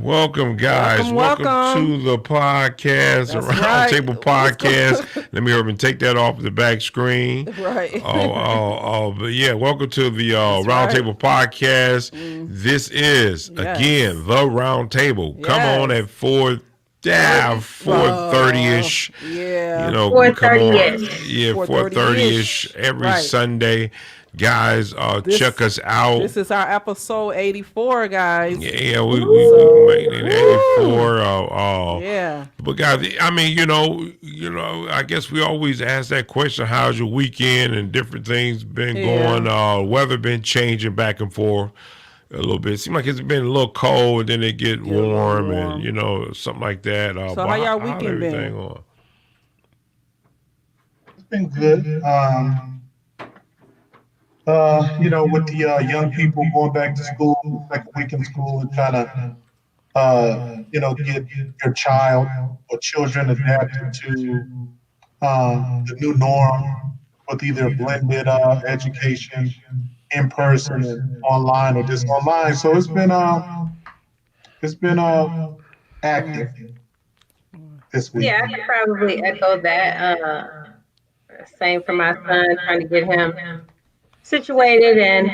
Welcome, guys. Welcome to the podcast, the That's right. Roundtable What's going Podcast. Let me hurry and take that off the back screen. Right. But yeah, welcome to the That's right. Roundtable Podcast. Mm, This is again yes. the Roundtable. Come on at Yes. 4:30 ish. Yeah. Come 4:30 on, ish. yeah, 4:30 ish 4:30-ish. every Right. Sunday. Guys, check This us out. this is our episode 84, guys. Yeah, we So, made it woo. 84. Yeah. But guys, I mean, I guess we always ask that question: how's your weekend and different things been going? Yeah. Weather been changing back and forth a little bit. Seems like it's been a little cold, and then it get Get a little warm, and warm. something like that. So But how y'all how's weekend everything been? on? It's been good. With the young people going back to school, second week in school, and trying to, get your child or children adapted to the new norm with either blended education, in person and online, or just online. So it's been active this week. Yeah, I could probably echo that. Same for my son, trying to get him situated and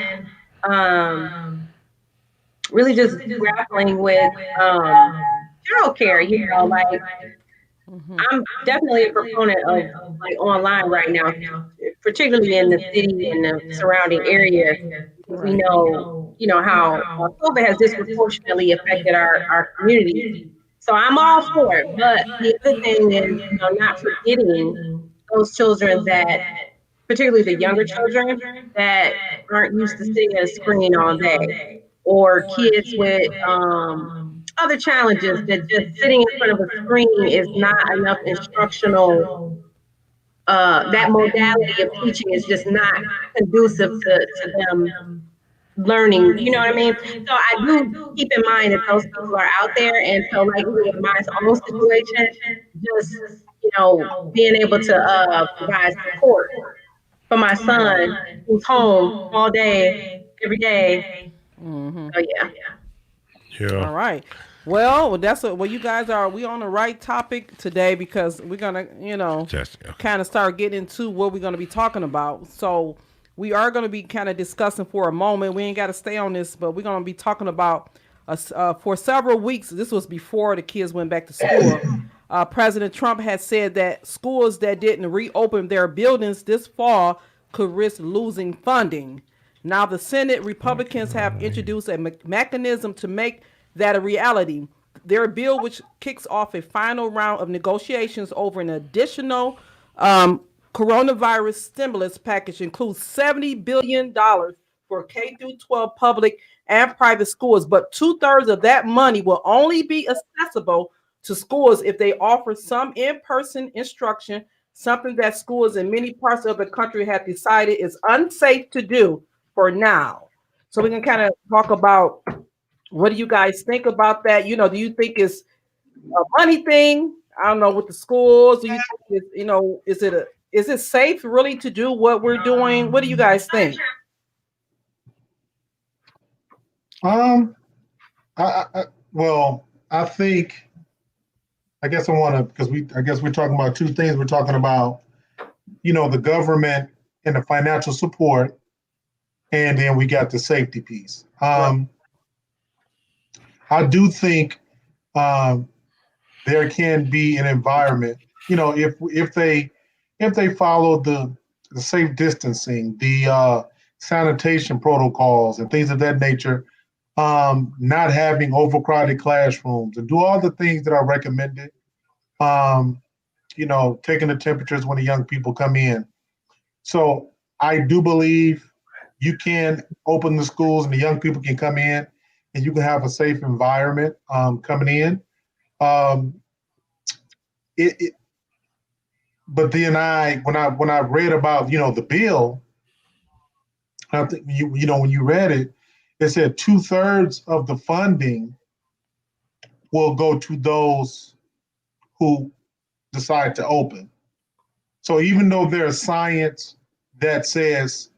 really just grappling with child care. Like Hmm. I'm definitely a proponent of like online right now, particularly in the city and the surrounding areas, because we Right. know how COVID has disproportionately affected our community. So I'm all for it. But the other thing is, not forgetting those children that, particularly the younger children that aren't used to sitting at a screen all day, or kids with other challenges that just sitting in front of a screen is not enough instructional. That modality of teaching is just not conducive to them learning. You know what I mean? So I do keep in mind that those people are out there, and so like with my own situation, just being able to provide support for my son who's home all day, every day. Hmm. So yeah. Yeah, All right. Well, that's what. Well, you guys are. We on the right topic today because we're gonna, just okay. kind of start getting into what we're gonna be talking about. So we are gonna be kind of discussing for a moment. We ain't got to stay on this, but we're gonna be talking about for several weeks. This was before the kids went back to school. President Trump had said that schools that didn't reopen their buildings this fall could risk losing funding. Now, the Senate Republicans have introduced a mechanism to make that a reality. Their bill, which kicks off a final round of negotiations over an additional coronavirus stimulus package, includes $70 billion for K through 12 public and private schools, but 2/3 of that money will only be accessible to schools if they offer some in-person instruction, something that schools in many parts of the country have decided is unsafe to do for now. So we can kind of talk about, what do you guys think about that? Do you think it's a money thing? I don't know, with the schools. Do you think is it safe really to do what we're doing? What do you guys think? Um, I think. I guess I want to, because I guess we're talking about two things. We're talking about, the government and the financial support, and then we got the safety piece. Right. I do think um, there can be an environment, if they follow the safe distancing, the sanitation protocols, and things of that nature, not having overcrowded classrooms, and do all the things that are recommended. Um, taking the temperatures when the young people come in. So I do believe you can open the schools and the young people can come in, and you can have a safe environment coming in. Um, it, it, but then when I read about the bill, I think when you read it, it said 2/3 of the funding will go to those who decide to open. So even though there's science that says,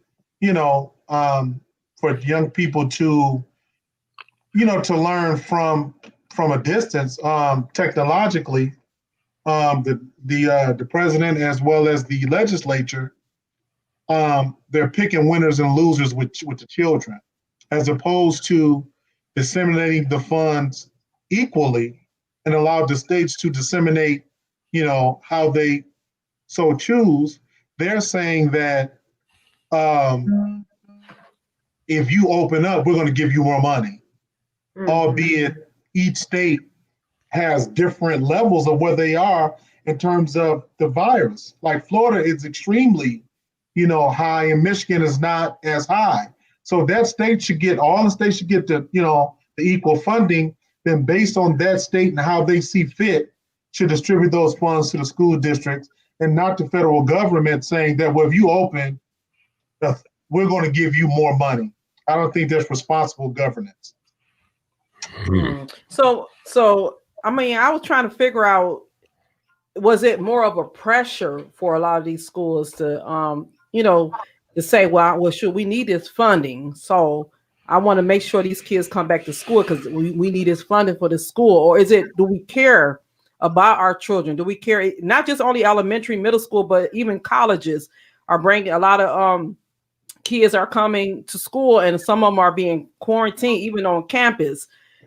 for young people to learn from from a distance, technologically, the president as well as the legislature, they're picking winners and losers with the children, as opposed to disseminating the funds equally and allow the states to disseminate, how they so choose. They're saying that if you open up, we're going to give you more money, albeit each state has different levels of where they are in terms of the virus. Like Florida is extremely, high, and Michigan is not as high. So all the states should get the equal funding. Then based on that state and how they see fit, should distribute those funds to the school districts and not the federal government saying that, well, if you open, we're going to give you more money. I don't think that's responsible governance. So I mean, I was trying to figure out, was it more of a pressure for a lot of these schools to, to say, well, should we need this funding? So I want to make sure these kids come back to school because we need this funding for the school. Or is it, do we care about our children? Do we care, not just only elementary, middle school, but even colleges are bringing a lot of kids are coming to school, and some of them are being quarantined even on campus.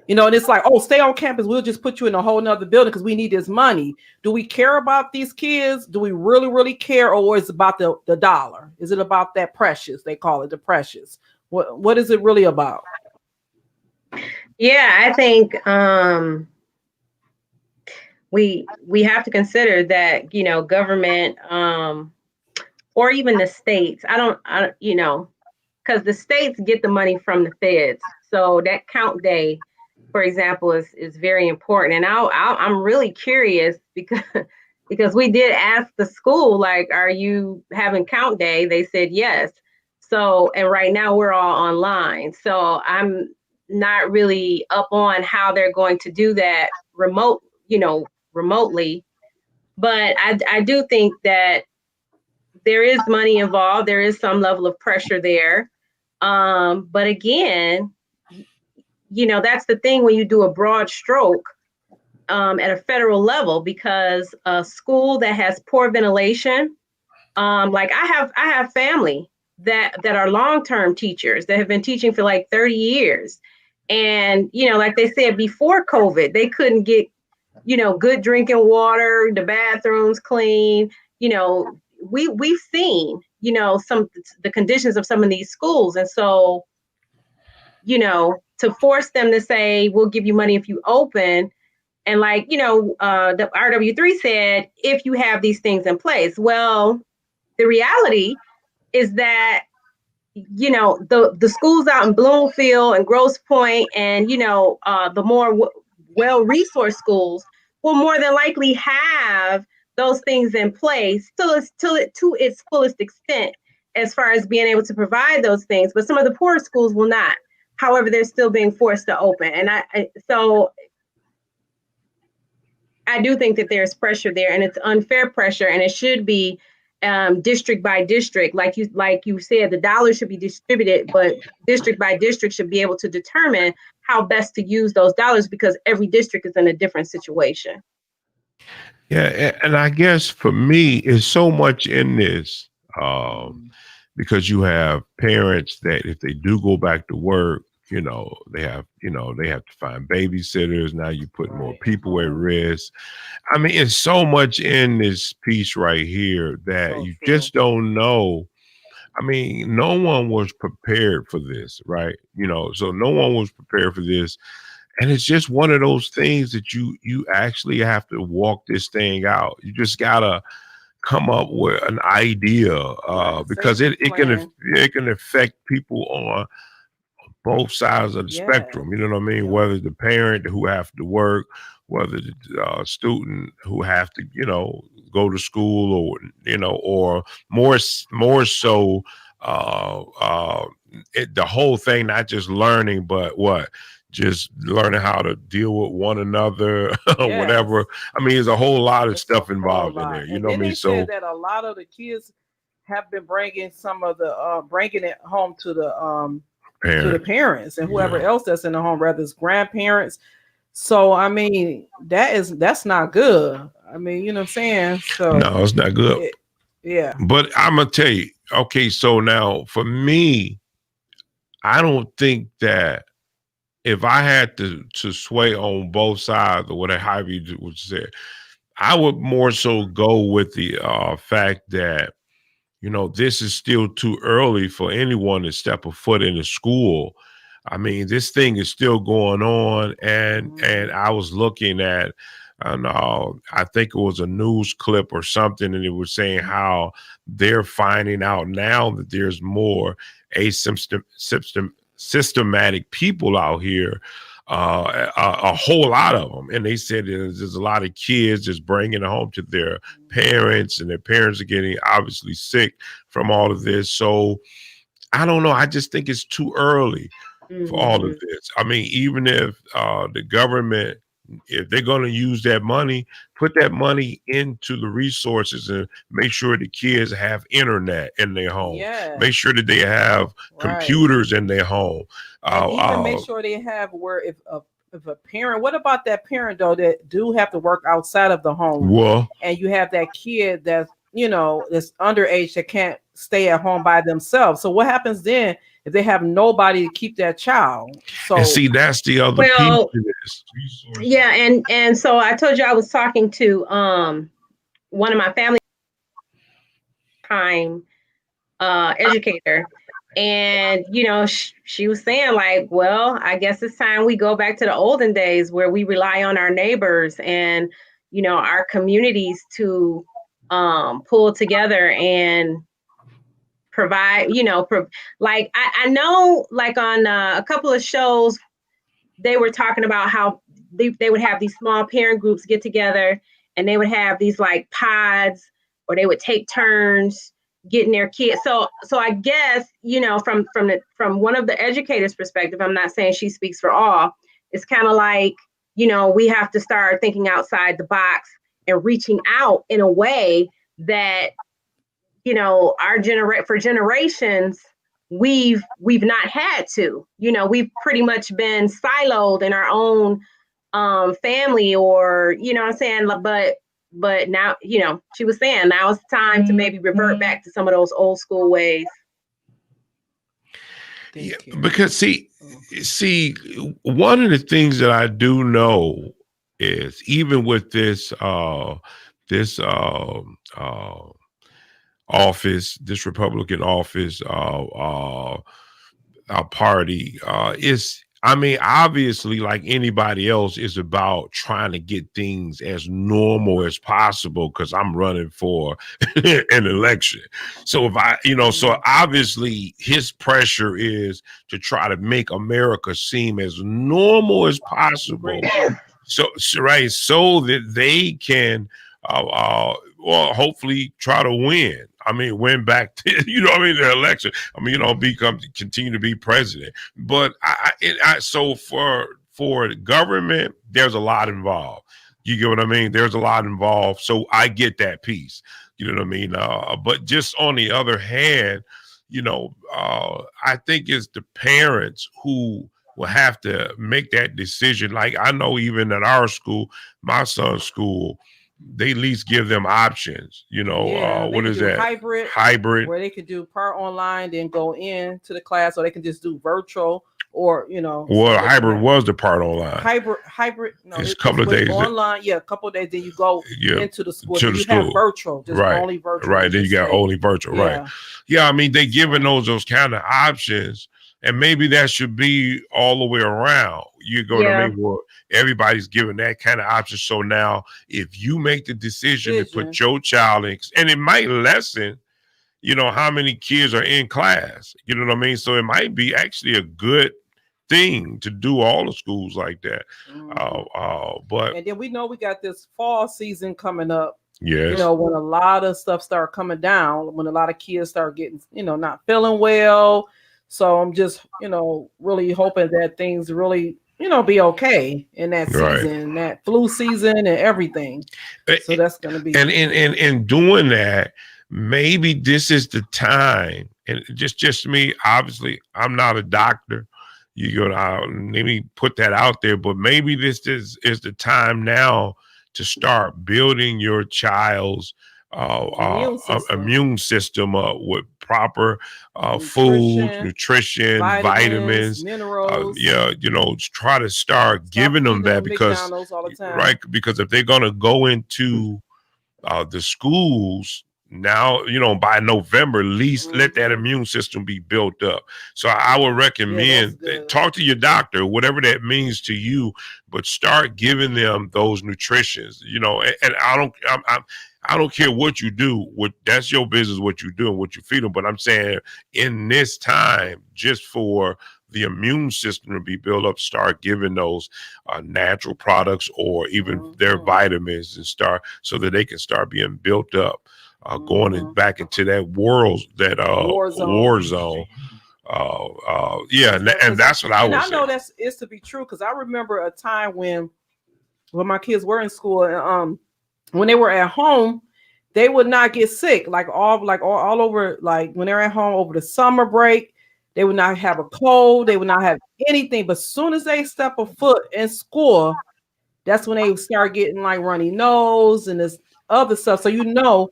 And it's like, oh, stay on campus. We'll just put you in a whole nother building because we need this money. Do we care about these kids? Do we really, really care? Or is it about the dollar? Is it about that precious? They call it the precious. What is it really about? Yeah, I think we have to consider that, government or even the states. Because the states get the money from the feds. So that count day, for example, is very important. And I'm really curious because we did ask the school, like, are you having count day? They said yes. So, and right now we're all online. So I'm not really up on how they're going to do that remotely. But I do think that there is money involved. There is some level of pressure there. But again, that's the thing when you do a broad stroke at a federal level, because a school that has poor ventilation, like I have family that are long-term teachers that have been teaching for like 30 years. And, like they said, before COVID, they couldn't get, good drinking water, the bathrooms clean. We've seen, the conditions of some of these schools. And so, to force them to say, we'll give you money if you open. And like, the RW3 said, if you have these things in place. Well, the reality is that, the schools out in Bloomfield and Grosse Pointe and, the more well-resourced schools will more than likely have those things in place to its fullest extent as far as being able to provide those things. But some of the poorer schools will not. However, they're still being forced to open. And so I do think that there's pressure there, and it's unfair pressure, and it should be district by district. Like you said, the dollars should be distributed, but district by district should be able to determine how best to use those dollars, because every district is in a different situation. Yeah, and I guess for me, it's so much in this because you have parents that if they do go back to work, they have to find babysitters. Now you put more people at risk. I mean, it's so much in this piece right here that you just don't know. I mean, no one was prepared for this, right? So no one was prepared for this. And it's just one of those things that you actually have to walk this thing out. You just gotta come up with an idea because it can affect people on both sides of the spectrum. You know what I mean? Whether the parent who have to work, whether the student who have to, go to school, or more so the whole thing, not just learning, but just learning how to deal with one another, whatever. I mean, there's a whole lot of stuff involved in there. You know what I mean? So that a lot of the kids have been bringing some of the bringing it home to the parents and whoever else that's in the home, whether it's grandparents. So I mean, that's not good. I mean, you know what I'm saying? So No, it's not good. yeah. But I'm gonna tell you, okay, so now for me, I don't think that if I had to sway on both sides or whatever however you would say, I would more so go with the fact that, you know, this is still too early for anyone to step a foot into school. I mean, this thing is still going on, and I was looking at, I think it was a news clip or something, and it was saying how they're finding out now that there's more systematic people out here, a whole lot of them, and they said there's a lot of kids just bringing it home to their parents, and their parents are getting obviously sick from all of this. So I don't know. I just think it's too early for all of this. I mean, even if the government, if they're going to use that money, put that money into the resources and make sure the kids have internet in their home. Yeah. Make sure that they have computers in their home. And even make sure they have where if a parent, what about that parent though that do have to work outside of the home? Well, and you have that kid that's, you know, that's underage that can't stay at home by themselves. So what happens then if they have nobody to keep that child? So and see, that's the other piece to this. Yeah, and so I told you I was talking to one of my family time educator, and you know she was saying like, well, I guess it's time we go back to the olden days where we rely on our neighbors and, you know, our communities to pull together and provide, you know, like I know like on a couple of shows they were talking about how they would have these small parent groups get together and they would have these like pods, or they would take turns getting their kids. So I guess, you know, from one of the educators' perspective, I'm not saying she speaks for all, it's kind of like, you know, we have to start thinking outside the box and reaching out in a way that, you know, for generations we've not had to. You know, we've pretty much been siloed in our own family, or, you know what I'm saying, but now, you know, she was saying now it's time to maybe revert back to some of those old school ways. Yeah, because see, one of the things that I do know is even with this office, this Republican office, our party, is, I mean, obviously, like anybody else, is about trying to get things as normal as possible because I'm running for an election. So if I, you know, so obviously his pressure is to try to make America seem as normal as possible. So right, so that they can well, hopefully try to win. I mean, win back to, you know what I mean, the election. I mean, you know, continue to be president. But so for the government, there's a lot involved. You get what I mean? There's a lot involved. So I get that piece. You know what I mean? But just on the other hand, you know, I think it's the parents who will have to make that decision. Like I know even at our school, my son's school, they at least give them options, you know. What is that? Hybrid, where they could do part online, then go in to the class, or they can just do virtual, or, you know. Well, hybrid was the part online. Hybrid. No, it's a couple of days online. Yeah, a couple of days. Then you go into the school. To the school. Have virtual, just only virtual. Right. Then you got only virtual. Yeah. Right. Yeah. I mean, they giving those kind of options. And maybe that should be all the way around. You're going to make well, everybody's given that kind of option. So now if you make the decision to put your child in, and it might lessen, you know, how many kids are in class, you know what I mean? So it might be actually a good thing to do all the schools like that. But and then we know we got this fall season coming up. Yes. You know, when a lot of stuff start coming down, when a lot of kids start getting, you know, not feeling well. So I'm just, you know, really hoping that things really, you know, be okay in that season, that flu season and everything. So that's going to be. And doing that, maybe this is the time. And just me, obviously, I'm not a doctor. you know, let me put that out there. But maybe this is the time now to start building your child's immune system with proper food, nutrition, vitamins, minerals. yeah, you know, try to start giving them that, because McDonald's all the time. right, because if they're gonna go into the schools now, you know, by November, at least let that immune system be built up. So I would recommend talk to your doctor, whatever that means to you, but start giving them those nutritions, you know, and I don't care what you do, that's your business, what you do and what you feed them. But I'm saying in this time, just for the immune system to be built up, start giving those natural products or even their vitamins, and start so that they can start being built up, going back into that world, that war zone. Yeah, and that's what I was. I know that's is to be true, because I remember a time when my kids were in school, and when they were at home, they would not get sick, like all over, like when they're at home over the summer break. They would not have a cold. They would not have anything. But as soon as they step a foot in school, that's when they start getting like runny nose and this other stuff. So, you know,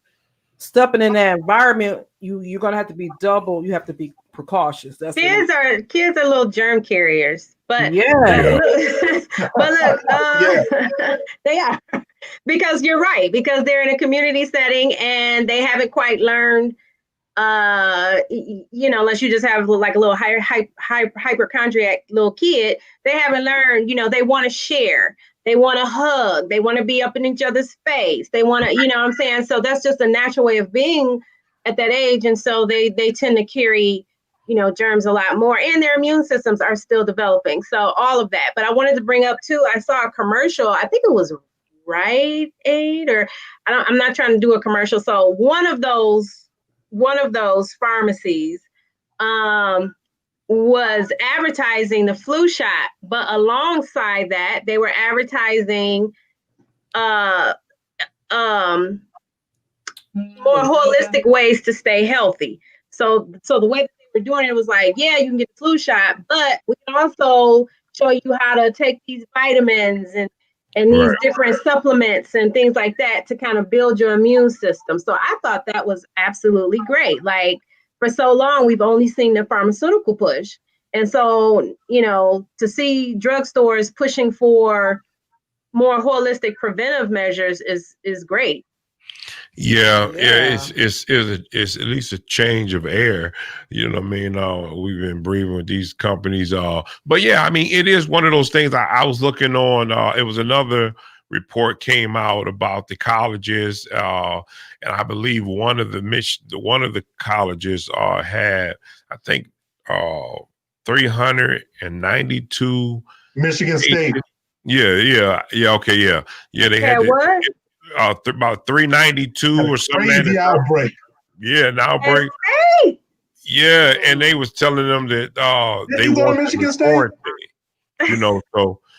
stepping in that environment, you're gonna have to be double. You have to be precautious. That's kids are little germ carriers, but yeah. But look, they are, because you're right, because they're in a community setting and they haven't quite learned. You know, unless you just have like a little hypochondriac little kid, they haven't learned, you know, they want to share, they want to hug, they want to be up in each other's face, they want to, you know what I'm saying? So that's just a natural way of being at that age. And so they tend to carry, you know, germs a lot more, and their immune systems are still developing. So all of that. But I wanted to bring up too, I saw a commercial, I think it was Rite Aid, or I'm not trying to do a commercial. So one of those pharmacies was advertising the flu shot, but alongside that, they were advertising more holistic ways to stay healthy. So the way that they were doing it was like, yeah, you can get the flu shot, but we can also show you how to take these vitamins and these different supplements and things like that to kind of build your immune system. So I thought that was absolutely great. Like, for so long, we've only seen the pharmaceutical push. And so, you know, to see drugstores pushing for more holistic preventive measures is great. Yeah, it's at least a change of air. You know what I mean? We've been breathing with these companies. But yeah, I mean, it is one of those things. I was looking on. It was another report came out about the colleges, and I believe one of the colleges had, I think, 392. Michigan State. Yeah. Okay, yeah. They had what? About 392 or something. Crazy outbreak. Yeah, an outbreak. Yeah, and they was telling them that they want Michigan State. You know,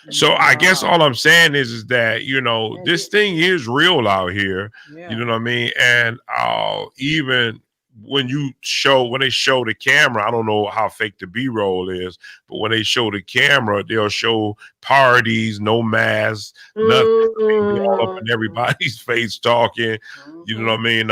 so I guess all I'm saying is that, you know, this thing is real out here. You know what I mean? And even when they show the camera, I don't know how fake the B-roll is, but when they show the camera, they'll show parties, no masks, nothing, all up in everybody's face talking. You know what I mean?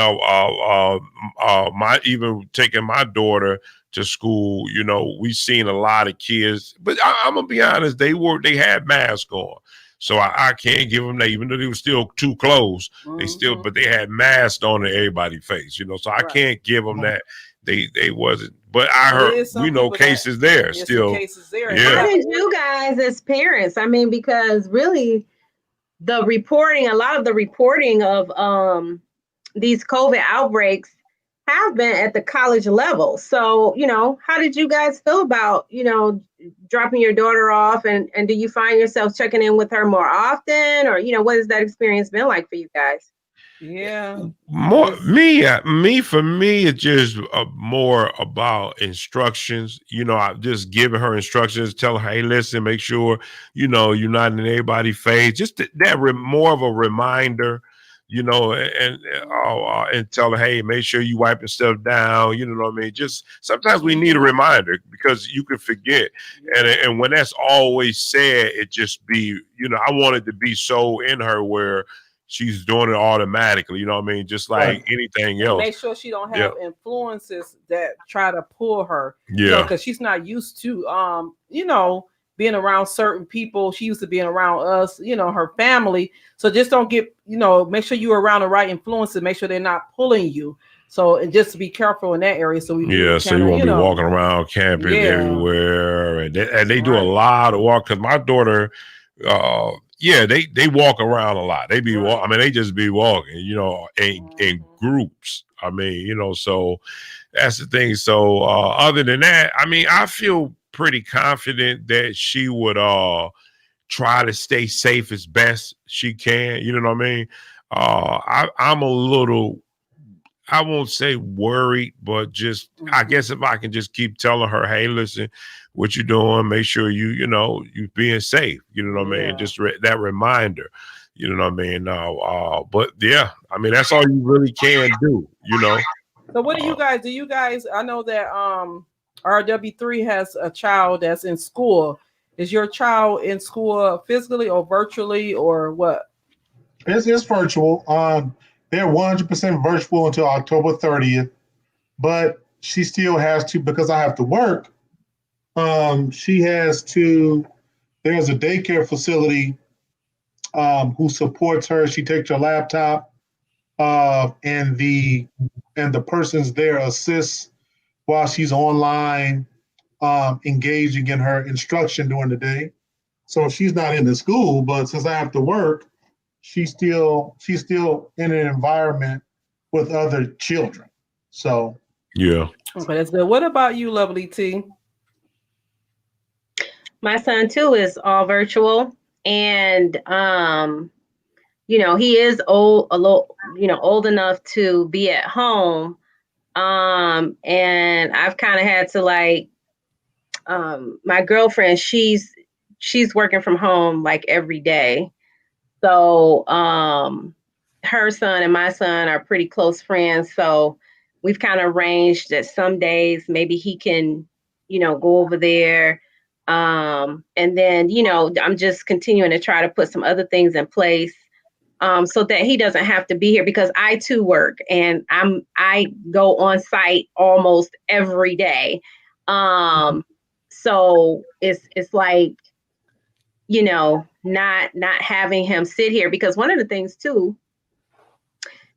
Even taking my daughter to school, you know, we've seen a lot of kids, but I'm gonna be honest, they had masks on. So I can't give them that, even though they were still too close. But they had masks on everybody's face, you know. So I can't give them that. They wasn't. But I heard, we know cases there still. Yeah. How did you guys as parents? I mean, because really, a lot of the reporting of these COVID outbreaks have been at the college level. So, you know, how did you guys feel about, you know, dropping your daughter off, and do you find yourself checking in with her more often, or, you know, what has that experience been like for you guys? Yeah. For me, it's just more about instructions. You know, I'm just giving her instructions, tell her, hey, listen, make sure, you know, you're not in anybody's face. Just that more of a reminder and tell her, hey, make sure you wiping stuff down. You know what I mean? Just sometimes we need a reminder because you can forget. And when that's always said, it just be, I want it to be so in her where she's doing it automatically. You know what I mean? Just like anything else. Make sure she don't have influences that try to pull her. Yeah. Because she's not used to, being around certain people. She used to being around us, her family. So just don't get, make sure you're around the right influences. Make sure they're not pulling you. So and just be careful in that area. So so you won't be walking around camping everywhere, and they do a lot of walk. Because my daughter, they walk around a lot. They be they just be walking, in groups. So that's the thing. So other than that, I feel pretty confident that she would try to stay safe as best she can. You know what I mean? I'm a little, I won't say worried, but just I guess if I can just keep telling her, hey, listen, what you doing? Make sure you being safe. You know what I mean? Just that reminder. You know what I mean? But yeah, that's all you really can do. So what do you guys? I know that RW3 has a child that's in school. Is your child in school physically or virtually or what? It's virtual. They're 100% virtual until October 30th, but she still has to, because I have to work. She has to. There's a daycare facility who supports her. She takes her laptop, and the persons there assists while she's online, engaging in her instruction during the day. So she's not in the school, but since I have to work, she's still in an environment with other children. So yeah. Okay, that's good. What about you, Lovely T? My son too is all virtual, and he is old enough to be at home. And I've kind of had to my girlfriend, she's working from home like every day. So her son and my son are pretty close friends. So we've kind of arranged that some days maybe he can, go over there. And then, I'm just continuing to try to put some other things in place. So that he doesn't have to be here, because I too work and I go on site almost every day. So it's like, not having him sit here, because one of the things too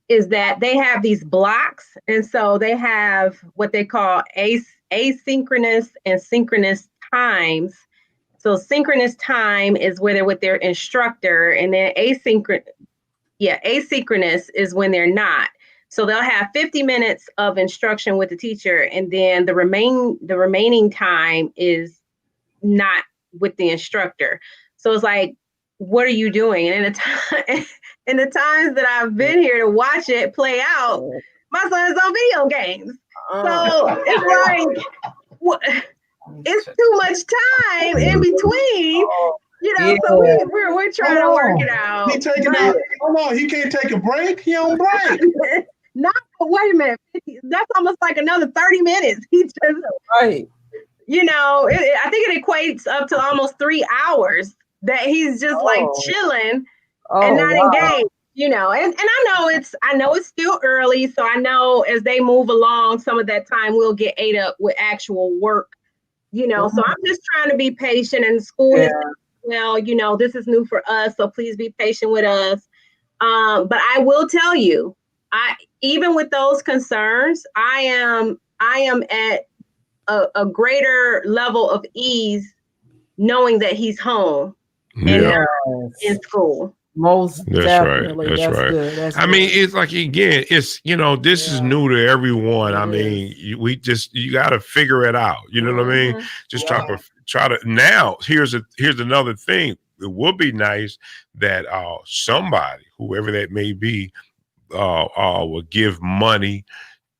is that they have these blocks, and so they have what they call asynchronous and synchronous times. So synchronous time is where they're with their instructor, and then asynchronous is when they're not. So they'll have 50 minutes of instruction with the teacher, and then the remaining time is not with the instructor. So it's like, what are you doing? And in the times that I've been here to watch it play out, my son's on video games. So it's like, it's too much time in between. So we're trying to work it out. Hold on, he can't take a break. He on break. No, wait a minute. That's almost like another 30 minutes. He just right. I think it equates up to almost 3 hours that he's just chilling and not engaged. And I know it's still early, so I know as they move along, some of that time will get ate up with actual work. So I'm just trying to be patient, and school is this is new for us, so please be patient with us. But I will tell you, even with those concerns, I am at a greater level of ease knowing that he's home and not in school. Most definitely. That's right. Good. That's it's like, again, it's, this is new to everyone. You got to figure it out. You know what I mean? Just try to now. Here's another thing. It would be nice that somebody, whoever that may be, will give money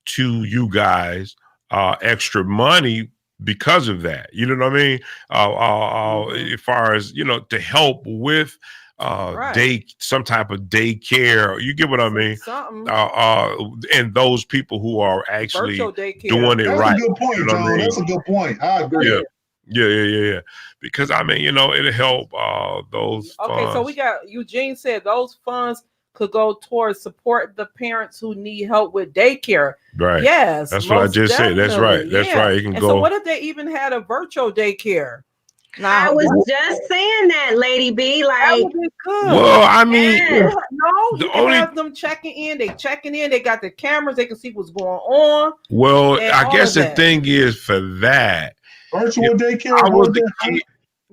to you guys, extra money because of that. You know what I mean? As far as, to help with Right. some type of daycare. You get what I mean? Something And those people who are actually virtual daycare. doing it That's right. a good point, You know what I John. mean? That's a good point. I agree. Yeah. Yeah. Because I mean, it'll help those Okay, so we funds. got Eugene said those funds could go towards support the parents who need help with daycare. Right. Yes, That's what I most just said. That's right. definitely, That's yeah. right. You can And go. so, what if they even had a virtual daycare? I Now, was that just saying that, Lady B. Like, would be good. Well, I mean, yes. No, the you can only have them checking in. They checking in. They got the cameras. They can see what's going on. well, And I all guess of the that. thing is for that, Virtual if daycare. I was What a kid,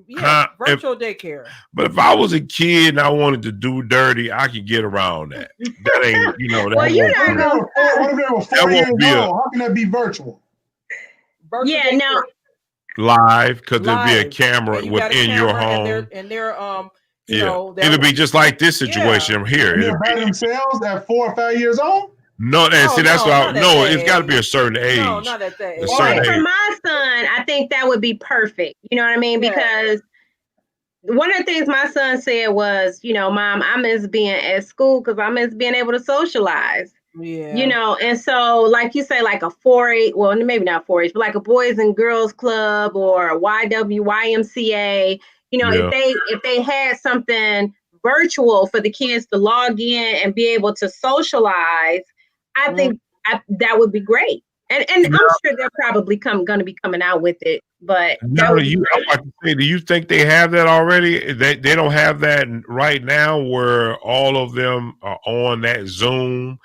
Yeah, if virtual daycare. but if I was a kid and I wanted to do dirty, I could get around that. That ain't, that Well, you're won't not be, gonna What if they were that 4 years won't be a old? How can that be virtual? Virtual Yeah, daycare now live because there'll be a live. camera And you got a within your camera and home. they're you Yeah, know, that it'll be just like this yeah. situation here. And they're It'll by be, themselves at 4 or 5 years old? no, and Oh, see that's no, what not at no, that it's got to be a age. certain age. No, not at that A age. well, certain like for age. my son, I think that would be perfect. You know what I mean? Yeah. Because one of the things my son said was, Mom, I miss being at school because I miss being able to socialize. Yeah. And so like you say, like a 4-H, well, maybe not 4-H, but like a Boys and Girls Club or a YMCA, Yeah. if they had something virtual for the kids to log in and be able to socialize, I think that would be great. And I'm sure they're probably going to be coming out with it, but that Now, would be I'm great. about to say, do you think they have that already? They don't have that right now, where all of them are on that Zoom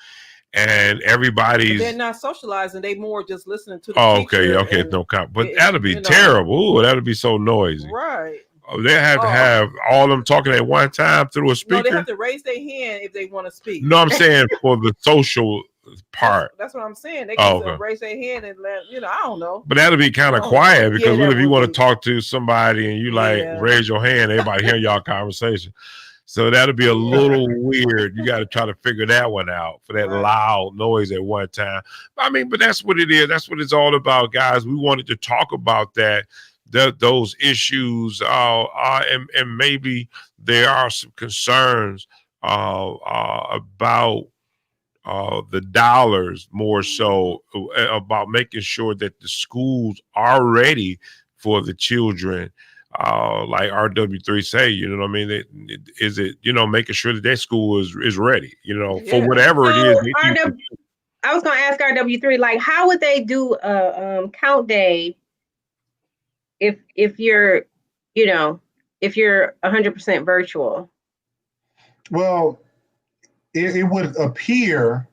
and But they're everybody's. not socializing. They more just listening to the Oh, teacher. okay, And no comment. But it- that'll be you know, terrible. Ooh, that'll be so noisy. right. Oh, they have to Oh, have all of them talking at one time through a no, they speaker. have to raise their hand if they want to speak. No, I'm saying for the social part. That's what I'm saying. They Oh, can okay. raise their hand and let I don't know. But that'll be kind of Oh, quiet because yeah, what that if you would want to be. talk to somebody and you like Yeah. raise your hand, everybody hear y'all conversation. So that'll be a little weird. You got to try to figure that one out for that Right. loud noise at one time. I mean, but that's what it is. That's what it's all about, guys. We wanted to talk about those issues, and maybe there are some concerns about the dollars more so about making sure that the schools are ready for the children. Like RW3 say, you know what I mean? Is it, making sure that school is ready, for Yeah. whatever it is. So I was going to ask RW3, like, how would they do a count day if you're, if you're 100% virtual? Well, it would appear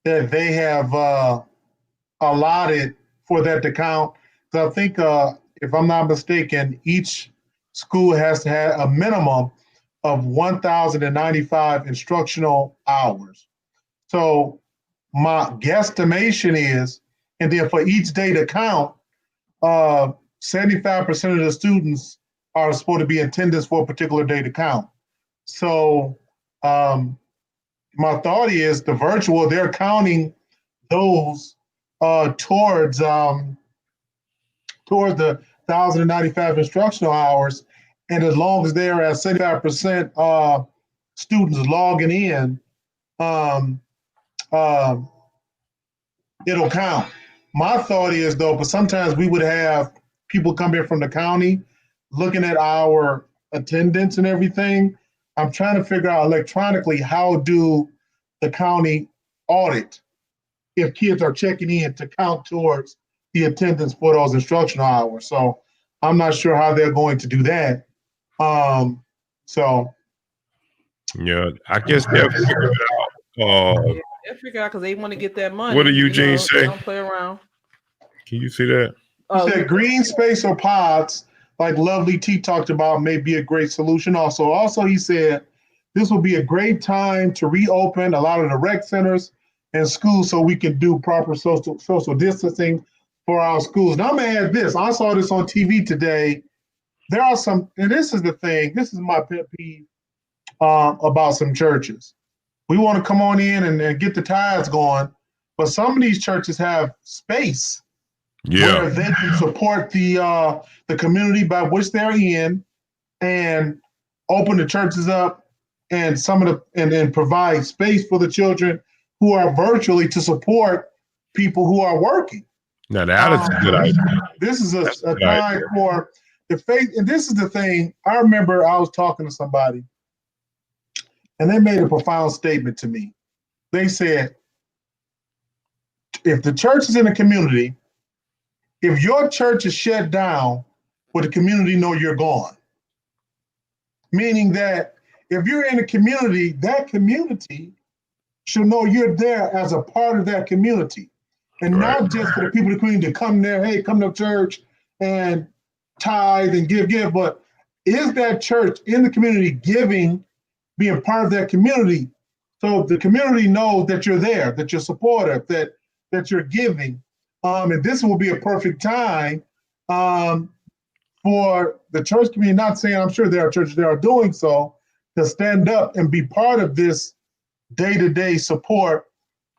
that they have allotted for that to count. So I think, if I'm not mistaken, each school has to have a minimum of 1,095 instructional hours. So my guesstimation is, and then for each day to count, 75% of the students are supposed to be in attendance for a particular day to count. So my thought is the virtual, they're counting those towards the 1,095 instructional hours, and as long as they're at 75% students logging in, it'll count. My thought is though, but sometimes we would have people come in from the county looking at our attendance and everything. I'm trying to figure out electronically how do the county audit if kids are checking in to count towards the attendance for those instructional hours. So I'm not sure how they're going to do that. So Yeah, I guess they'll figure it out. Yeah, they'll figure out because they want to get that money. What did Eugene They say? don't play around. Can you see that? he said green space or pods, like Lovely T talked about, may be a great solution. Also, he said this will be a great time to reopen a lot of the rec centers and schools so we can do proper social distancing for our schools. Now I'm gonna add this. I saw this on TV today. There are some, and this is the thing. This is my pet peeve about some churches. We want to come on in and get the tithes going, but some of these churches have space where Yeah, they can support the community by which they're in and open the churches up and and provide space for the children who are virtually to support people who are working. Now that is a good idea. This is a good time idea. for the faith, and this is the thing. I remember I was talking to somebody, and they made a profound statement to me. They said, if the church is in a community, if your church is shut down, will the community know you're gone? Meaning that if you're in a community, that community should know you're there as a part of that community. And Right. not just for the people of the community to come there, hey, come to church and tithe and give, but is that church in the community giving, being part of that community? So the community knows that you're there, that you're supportive, that you're giving. And this will be a perfect time for the church community, not saying I'm sure there are churches that are doing so, to stand up and be part of this day-to-day support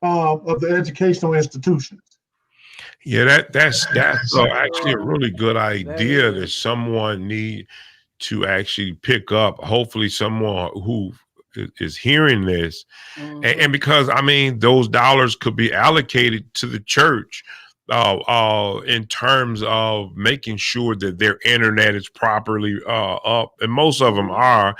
of the educational institutions. Yeah, that's actually a really good idea that someone need to actually pick up. Hopefully, someone who is hearing this, and because I mean, those dollars could be allocated to the church in terms of making sure that their internet is properly up, and most of them are,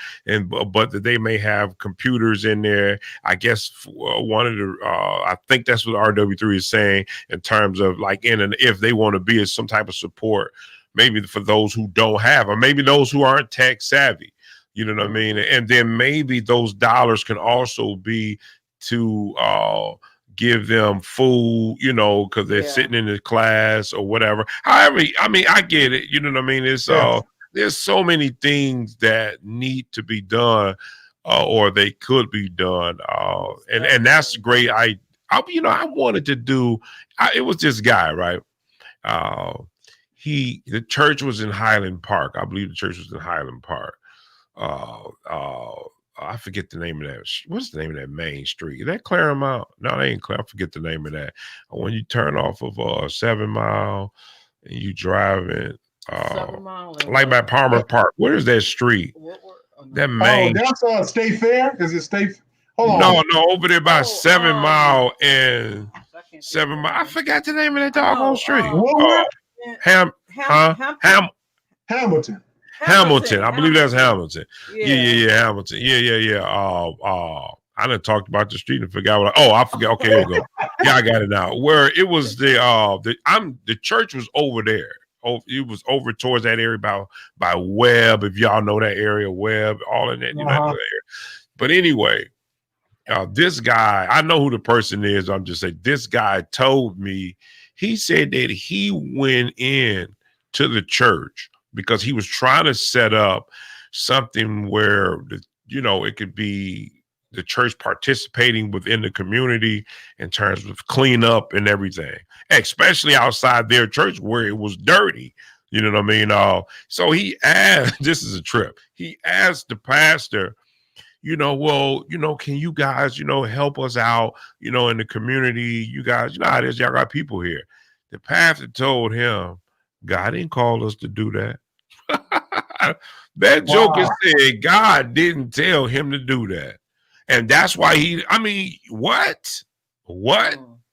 but that they may have computers in there. I guess one of the I think that's what RW3 is saying in terms of like if they want to be as some type of support, maybe for those who don't have, or maybe those who aren't tech savvy. You know what I mean? And then maybe those dollars can also be to give them food, you know, because they're sitting in the class or whatever. However, I mean, I get it. You know what I mean? It's there's so many things that need to be done, or they could be done, and that's great. I wanted to do. It was this guy, right? The church was in Highland Park. I believe the church was in Highland Park. I forget the name of that. What's the name of that main street? Is that Claremont? No, that ain't Claire. I forget the name of that. When you turn off of 7 Mile and you driving like by Palmer Park. Where is that street? That main. Oh, that's State Fair. Is it State? Hold on. No, over there by 7 Mile and 7 Mile. I forgot the name of that doggone street. Hamilton. Hamilton. I believe that's Hamilton. Yeah. Hamilton. Yeah. I done talked about the street and forgot I forgot. Okay, here we go. Yeah, I got it now. Where it was the church was over there. Oh, it was over towards that area by Webb. If y'all know that area, Webb, all in that, you know that area. But anyway, this guy, I know who the person is. I'm just saying, this guy told me, he said that he went in to the church because he was trying to set up something where it could be the church participating within the community in terms of cleanup and everything, especially outside their church where it was dirty. You know what I mean? So he asked, this is a trip. He asked the pastor, can you guys, help us out, in the community? You guys, how it is, y'all got people here. The pastor told him, God didn't call us to do that. That joker said God didn't tell him to do that. And that's why what?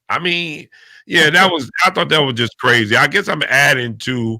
I mean, yeah, I thought that was just crazy. I guess I'm adding to,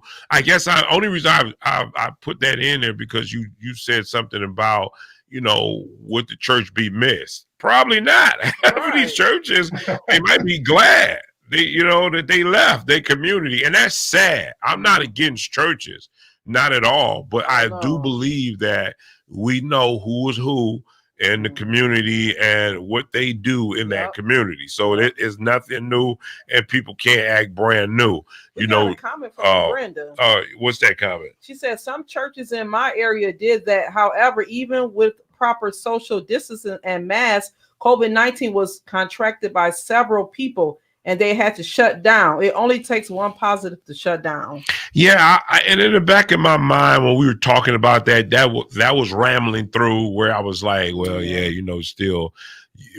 only reason I put that in there because you said something about, would the church be missed? Probably not. Half of these churches, they might be glad that they left their community. And that's sad. I'm not against churches, not at all. But I do believe that we know who is who in the community and what they do in that community. So it is nothing new, and people can't act brand new. We got a comment from Brenda. What's that comment? She said some churches in my area did that. However, even with proper social distancing and masks, COVID-19 was contracted by several people, and they had to shut down. It only takes one positive to shut down. Yeah, and in the back of my mind when we were talking about that was rambling through where I was like, well, yeah, still,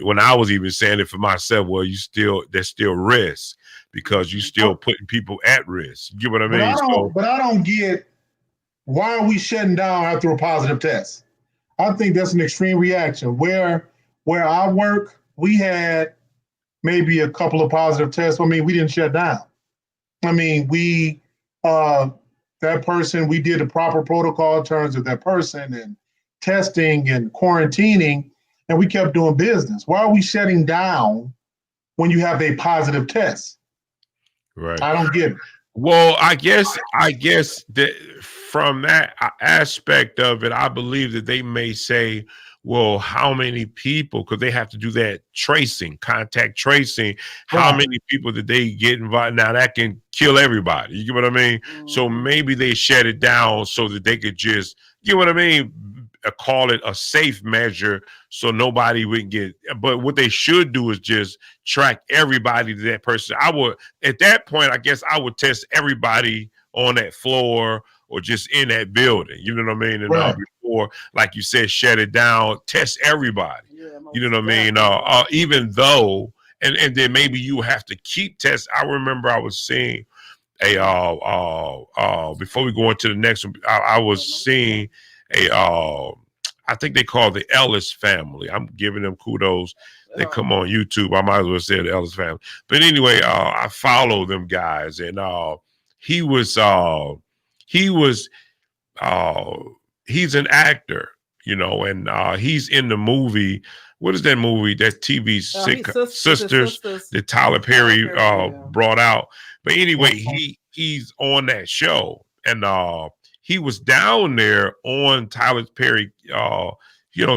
when I was even saying it for myself, well, there's still risk because you still putting people at risk. You get what I mean? But I don't get, why are we shutting down after a positive test? I think that's an extreme reaction. Where I work, we had maybe a couple of positive tests. I mean, we didn't shut down. I mean, that person, we did the proper protocol in terms of that person and testing and quarantining, and we kept doing business. Why are we shutting down when you have a positive test? Right. I don't get it. Well, I guess that from that aspect of it, I believe that they may say, well, how many people, because they have to do that tracing, contact tracing, how Right. many people did they get invited? Now that can kill everybody. You get what I mean? So maybe they shut it down so that they could just, you know what I mean? Call it a safe measure so nobody would get, but what they should do is just track everybody to that person. I would, at that point, I guess I would test everybody on that floor or just in that building. You know what I mean? And Right. before, like you said, shut it down, test everybody. Yeah, You know what I mean? Even though, and then maybe you have to keep tests. I remember I was seeing before we go into the next one, I was seeing I think they call the Ellis family. I'm giving them kudos. They come on YouTube. I might as well say the Ellis family. But anyway, I follow them guys, and he's an actor, you know, and he's in the movie. What is that movie? That TV Sisters that Tyler Perry brought out. But anyway, he's on that show, and he was down there on Tyler Perry,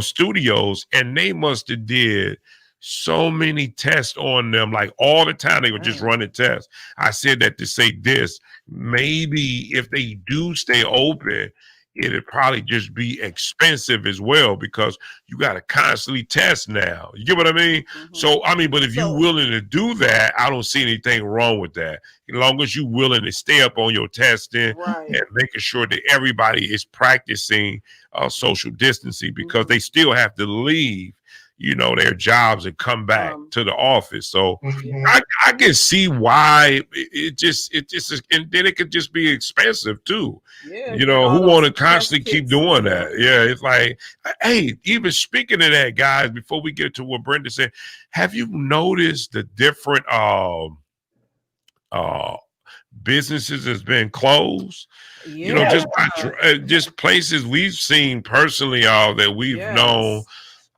studios, and they must have did so many tests on them, like all the time. They were just running tests. I said that to say this: maybe if they do stay open, it'd probably just be expensive as well, because you got to constantly test now. You get what I mean? So, I mean, but if you're willing to do that, I don't see anything wrong with that. As long as you're willing to stay up on your testing and making sure that everybody is practicing social distancing, because they still have to leave, their jobs and come back to the office. So I can see why it just, and then it could just be expensive too. Yeah, Who want to constantly keep doing that? Yeah, it's like, hey, even speaking of that, guys, before we get to what Brenda said, have you noticed the different businesses that's been closed? Just places we've seen personally, that we've known.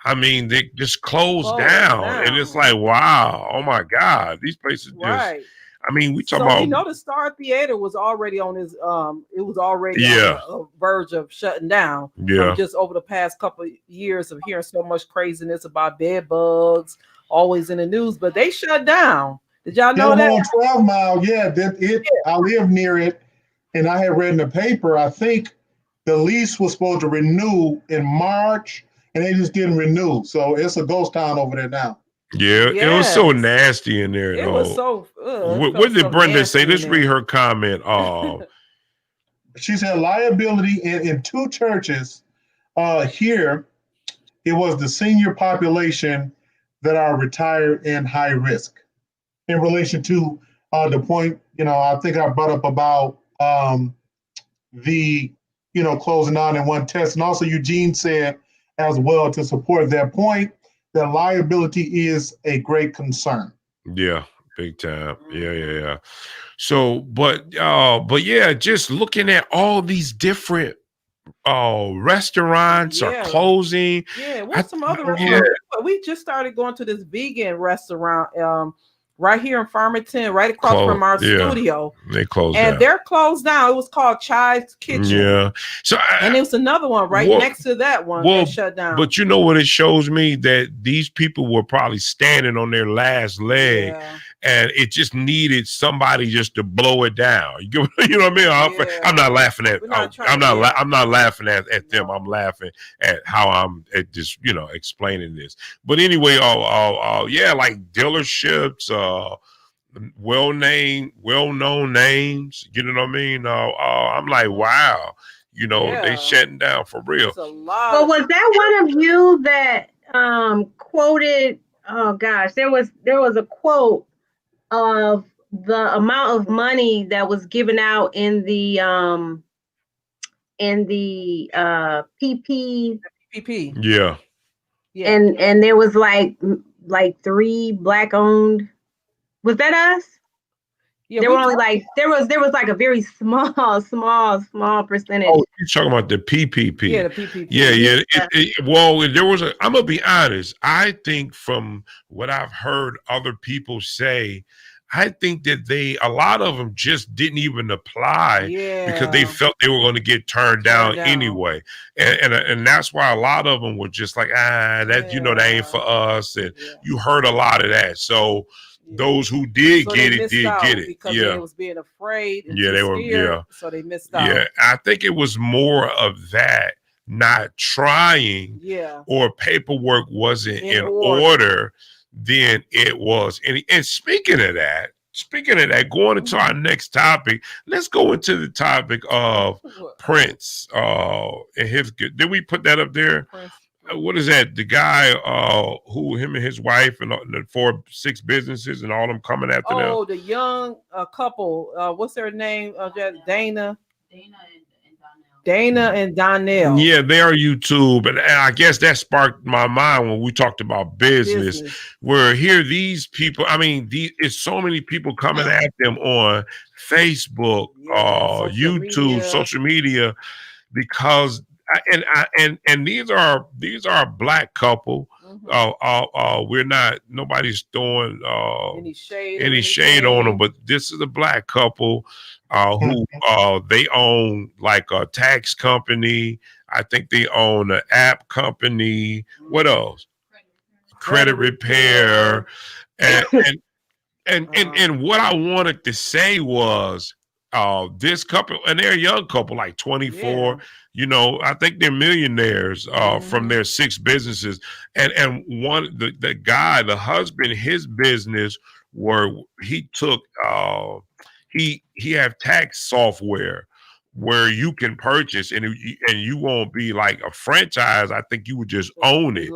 I mean, they just closed down, and it's like, wow, oh my God, these places just. I mean, we talk about. The Star Theater was already on his. It was already on the verge of shutting down. Just over the past couple of years of hearing so much craziness about bed bugs, always in the news, but they shut down. Did y'all know that? On 12 Mile, I live near it, and I had read in the paper. I think the lease was supposed to renew in March, and they just didn't renew. So it's a ghost town over there now. Yeah, it was so nasty in there. It was so. What did Brenda say? Let's read her comment. She said liability in two churches. Here, it was the senior population that are retired and high risk. In relation to the point, I think I brought up about the closing down in one test, and also Eugene said as well, to support that point, that liability is a great concern. Yeah, big time. Yeah. So, but yeah, just looking at all these different restaurants are closing. Yeah, what's some other restaurants? We just started going to this vegan restaurant right here in Farmington, right across from our studio. They closed and down. They're closed down. It was called Chai's Kitchen. Yeah. So and it was another one right next to that one that shut down. But you know what it shows me? That these people were probably standing on their last leg, and it just needed somebody just to blow it down. You know what I mean? I'm not laughing at. I'm not laughing at them. I'm laughing at how I'm at just explaining this. But anyway, like dealerships. Well-known names, you know what I mean? I'm like, wow, they shutting down for real. Well, was that one of you that quoted? Oh gosh, there was a quote of the amount of money that was given out in the PPP. Yeah. Yeah. And there was like 3 Black owned. Was that us? Yeah, There we were only talked- like there was like a very small percentage. Oh, you're talking about the PPP. yeah, the PPP. Yeah, yeah. Yeah. Well, there was a. I'm gonna be honest. I think from what I've heard other people say, I think that a lot of them just didn't even apply because they Yeah. felt they were going to get turned down down. anyway, and that's why a lot of them were just like, that that ain't Yeah. for us, and Yeah. you heard a lot of that. So Yeah. those who did So get they it missed did out get it. because Yeah. they was being afraid and Yeah, too they were- scared, yeah. so they missed out. Yeah, I think it was more of that, not trying, Yeah. or paperwork wasn't In in order. order than it was. And speaking of that, going into our next topic, let's go into the topic of Prince. And his. Did we put that up there? Prince. What is that? The guy who him and his wife and the 6 businesses and all them coming after them. Oh, the young couple. What's their name? Dana and Donnell. Yeah, they are YouTube, and I guess that sparked my mind when we talked about business. Where here these people, I mean, it's so many people coming at them on Facebook, social YouTube, media. social media, because and these are a Black couple. Mhm. We're not, nobody's throwing Any shade? any shade on them, but this is a Black couple who they own like a tax company. I think they own an app company. What else? Credit repair. And what I wanted to say was this couple, and they're a young couple, like 24. Yeah. You know, I think they're millionaires from their 6 businesses. And one, the guy, the husband, his business, where he took he have tax software where you can purchase, and you won't be like a franchise. I think you would just own it.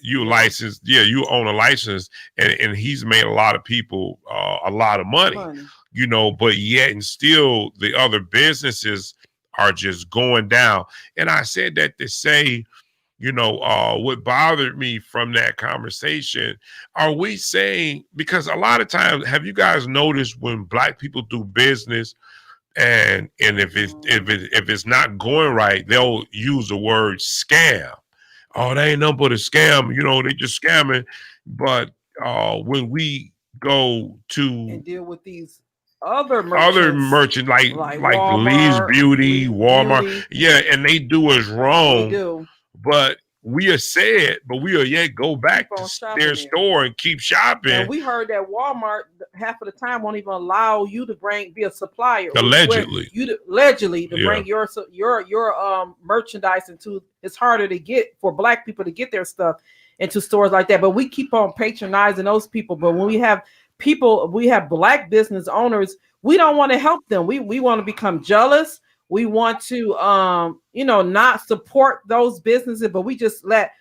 You license, you own a license, and he's made a lot of people a lot of money. You know, but yet and still the other businesses are just going down. And I said that to say, you know, what bothered me from that conversation, are we saying, because a lot of times, have you guys noticed when Black people do business, and if it's not going right, they'll use the word scam. Oh, they ain't nothing but a scam, you know, they just scamming. But when we go to and deal with these other merchants like Lee's Beauty, Walmart, yeah, and they do us wrong. They do. But we are said, but we are yet go back to their store and keep shopping. And we heard that Walmart half of the time won't even allow you to be a supplier. Allegedly, bring your merchandise into. It's harder to get for Black people to get their stuff into stores like that. But we keep on patronizing those people. But when we have Black business owners, we don't want to help them. We want to become jealous. We want to not support those businesses, but we just let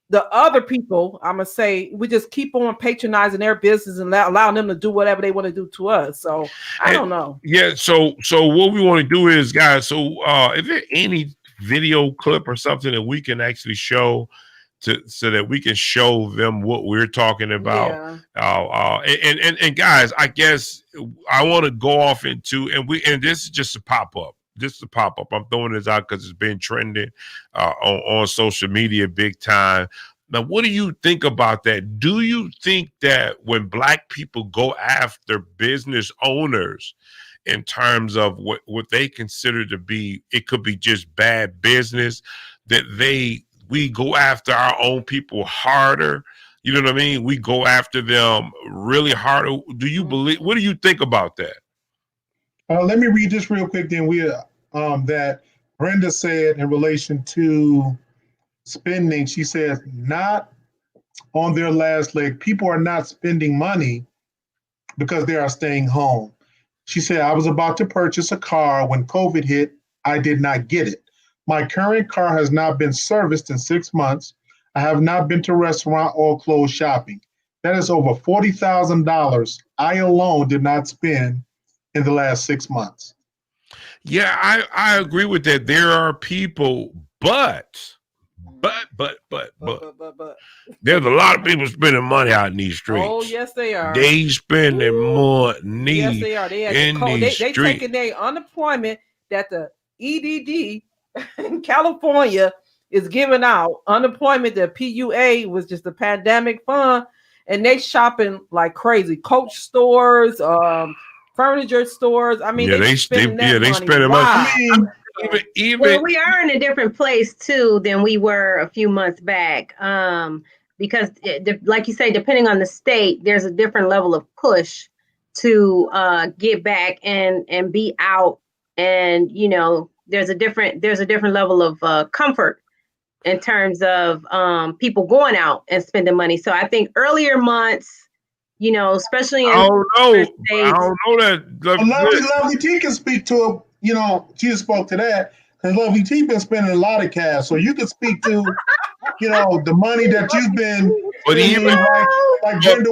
the other people, I'm gonna say, we just keep on patronizing their business and allowing them to do whatever they want to do to us. So I don't know. Yeah, so what we want to do is, guys, so if there any video clip or something that we can actually show so that we can show them what we're talking about. And guys, I guess I want to go off into, and this is just a pop-up. This is a pop-up. I'm throwing this out because it's been trending on social media big time. Now, what do you think about that? Do you think that when Black people go after business owners in terms of what they consider to be, it could be just bad business, that we go after our own people harder? You know what I mean? We go after them really hard. Do you believe? What do you think about that? Let me read this real quick. Then that Brenda said in relation to spending. She says, not on their last leg. People are not spending money because they are staying home. She said, I was about to purchase a car when COVID hit. I did not get it. My current car has not been serviced in 6 months. I have not been to a restaurant or clothes shopping. That is over $40,000 I alone did not spend in the last 6 months. Yeah, I agree with that. There are people, but But there's a lot of people spending money out in these streets. oh yes, they are. They spending money Yes, they are. They had in they these streets. taking their unemployment that the EDD in California is giving out. Unemployment, the PUA was just the pandemic fund, and they shopping like crazy. Coach stores, furniture stores. I mean, they spending money. Spending Wow. money. Even Well, we are in a different place too than we were a few months back. Because like you say, depending on the state, there's a different level of push to get back and be out, and you know, there's a different level of comfort in terms of people going out and spending money. So I think earlier months, you know, especially in I don't know that. Lovely T can speak to it. You know, she spoke to that because Lovely T been spending a lot of cash, so you can speak to, you know, the money that you've been. But even like Brenda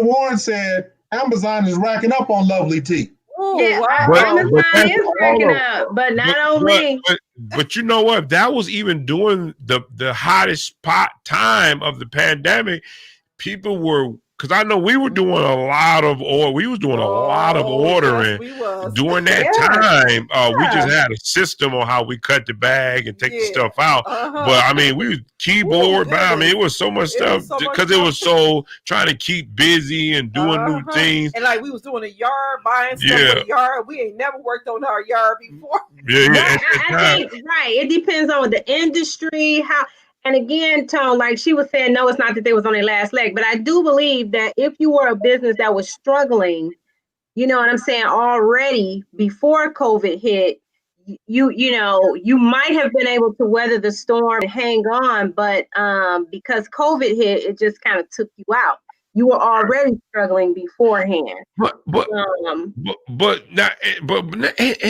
Warren said, Amazon is racking up on Lovely T. Ooh, yeah, wow. Amazon is racking up, but not on me. But you know what? That was even during the hottest time of the pandemic. People were, because I know we were doing a lot of ordering yes, we was. during that time. We just had a system on how we cut the bag and take the stuff out. But I mean, we was keyboard, but I mean, it was so much stuff because it was so trying to keep busy and doing new things. And like we was doing a yard, buying stuff for the yard. We ain't never worked on our yard before. I think it depends on the industry, how. And again, Tone, like she was saying, no, it's not that they was on their last leg, but I do believe that if you were a business that was struggling, you know what I'm saying, already before COVID hit, you know, you might have been able to weather the storm and hang on, but because COVID hit, it just kind of took you out. You were already struggling beforehand.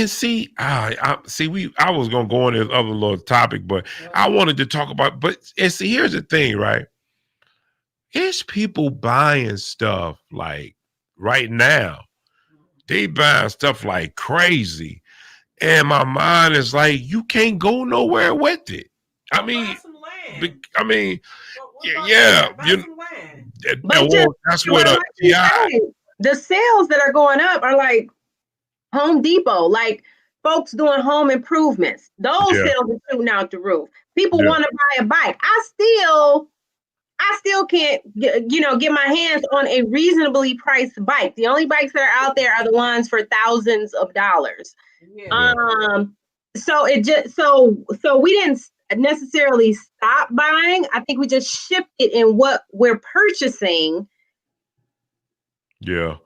See, I was gonna go on this other little topic, but I wanted to talk about. See, here's the thing, right? It's people buying stuff like right now. They buying stuff like crazy, and my mind is like, you can't go nowhere with it. I mean, that's what the sales that are going up are like Home Depot, like folks doing home improvements. Those sales are shooting out the roof. People want to buy a bike. I still can't, get my hands on a reasonably priced bike. The only bikes that are out there are the ones for thousands of dollars. So we didn't necessarily stop buying. I think we just shifted in what we're purchasing. Yeah,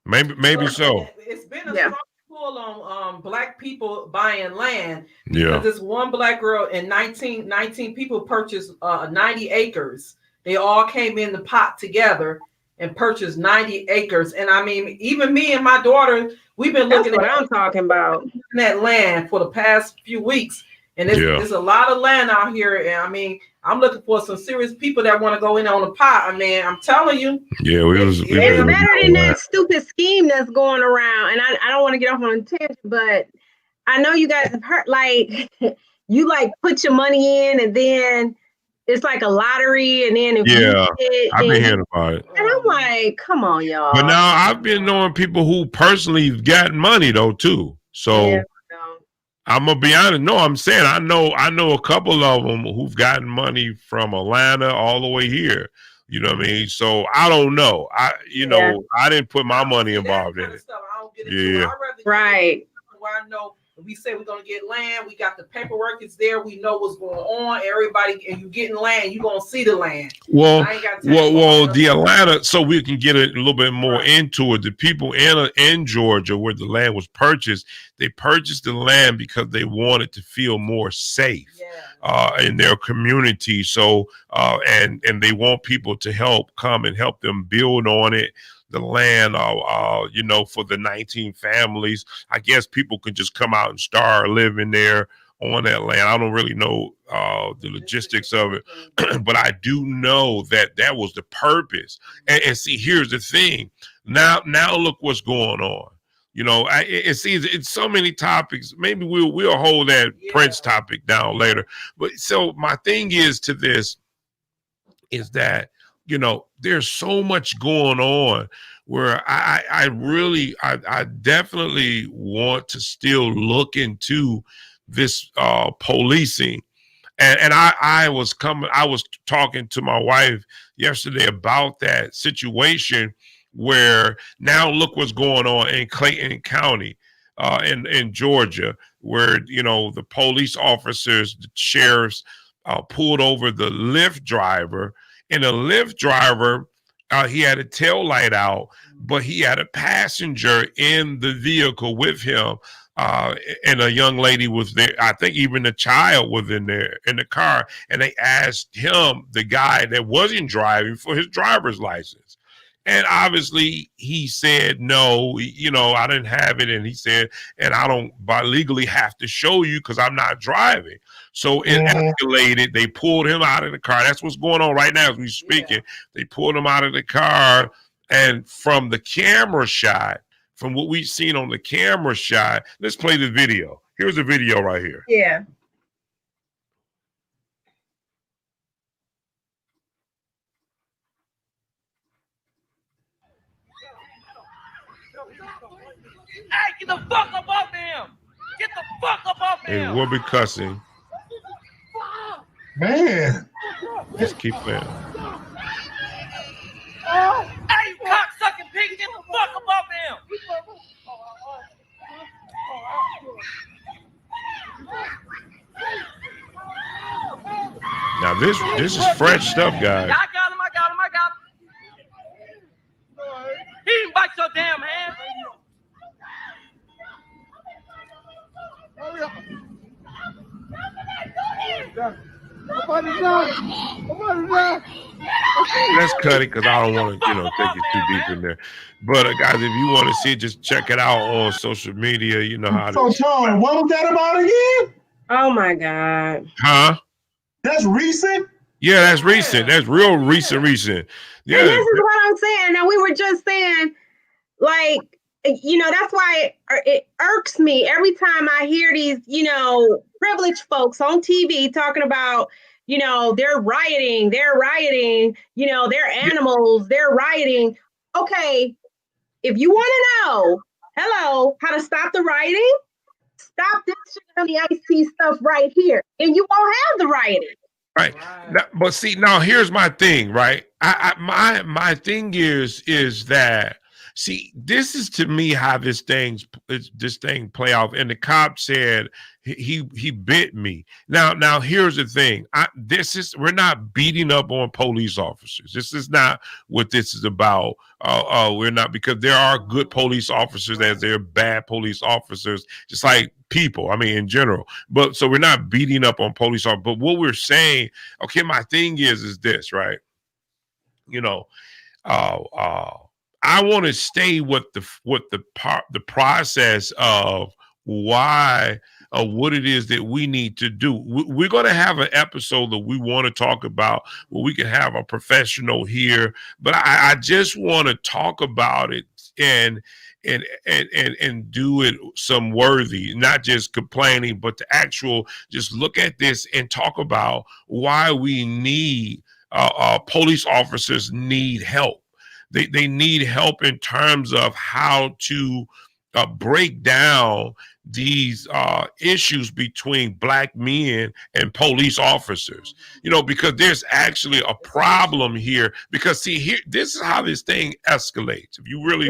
maybe so. It's been a strong pull on Black people buying land. Yeah, this one Black girl and 19 people purchased 90 acres. They all came in the pot together and purchased 90 acres. And I mean, even me and my daughter, we've been looking at I'm talking about that land for the past few weeks. And there's a lot of land out here. And I mean, I'm looking for some serious people that want to go in on the pot. I mean, I'm telling you. Yeah, it's better than that stupid scheme that's going around. And I don't want to get off on a tangent, but I know you guys have heard, like, you like put your money in and then it's like a lottery, and then I've been hearing about it. And I'm like, come on, y'all. But now I've been knowing people who personally have gotten money though too. So I'm gonna be honest. No, I'm saying I know a couple of them who've gotten money from Atlanta all the way here. You know what I mean? So I don't know. I didn't put my money involved in it. I don't get into it. Right. Where I know we say we're gonna get land. We got the paperwork. It's there. We know what's going on. Everybody, and you getting land, you gonna see the land. Well, the Atlanta. So we can get a little bit more into it. The people in Georgia where the land was purchased, they purchased the land because they wanted to feel more safe in their community. So and they want people to come and help them build on it. The land, for the 19 families. I guess people can just come out and start living there on that land. I don't really know the logistics of it, but I do know that was the purpose. And see, here's the thing. Now look what's going on. It's so many topics. Maybe we'll hold that Prince topic down later. But so my thing is to this is that there's so much going on where I definitely want to still look into this policing. And I was talking to my wife yesterday about that situation where now look what's going on in Clayton County in Georgia, where the police officers, the sheriffs pulled over the Lyft driver, and the Lyft driver he had a tail light out, but he had a passenger in the vehicle with him. And a young lady was there. I think even a child was in there in the car, and they asked him, the guy that wasn't driving, for his driver's license. And obviously he said, no, I didn't have it. And he said, and I don't legally have to show you because I'm not driving. So it escalated. They pulled him out of the car. That's what's going on right now as we're speaking. They pulled him out of the car, and from the camera shot, from what we've seen on the camera shot, let's play the video. Here's the video right here. Yeah. Hey, get the fuck up off him! Get the fuck up off him! And we'll be cussing. Man. Just keep playing. Hey, you cocksucking pig! Get the fuck up off him! Now this is fresh stuff, guys. I got him! He didn't bite your damn hand. Let's cut it because I don't want to, take it too deep in there. But guys, if you want to see it, just check it out on social media. You know how So, to. Tom, what was that about again? Oh my God. Huh? That's recent? Yeah, that's recent. That's real recent. Yeah. And this is what I'm saying. Now, we were just saying, like, that's why it irks me every time I hear these, privileged folks on TV talking about, they're rioting, they're animals, they're rioting. Okay, if you want to know, how to stop the rioting, stop this shit on the IC stuff right here, and you won't have the rioting. Right. Now, but see, now here's my thing, right? My thing is that, see, this is to me how this thing play out. And the cop said he bit me. Now here's the thing. We're not beating up on police officers. This is not what this is about. We're not, because there are good police officers as there are bad police officers, just like people, in general. But so we're not beating up on police officers. But what we're saying, okay, my thing is this, right? I want to stay with the process of why what it is that we need to do. We're going to have an episode that we want to talk about where we can have a professional here, but I just want to talk about it and do it some worthy, not just complaining, but to actual just look at this and talk about why we need police officers need help. They need help in terms of how to break down these issues between Black men and police officers, because there's actually a problem here. Because see, here, this is how this thing escalates. If you really,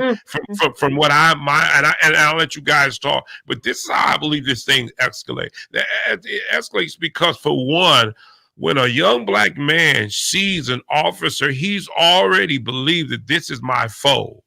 from what and I'll let you guys talk, but this is how I believe this thing escalates. It escalates because, for one, when a young Black man sees an officer, he's already believed that this is my foe.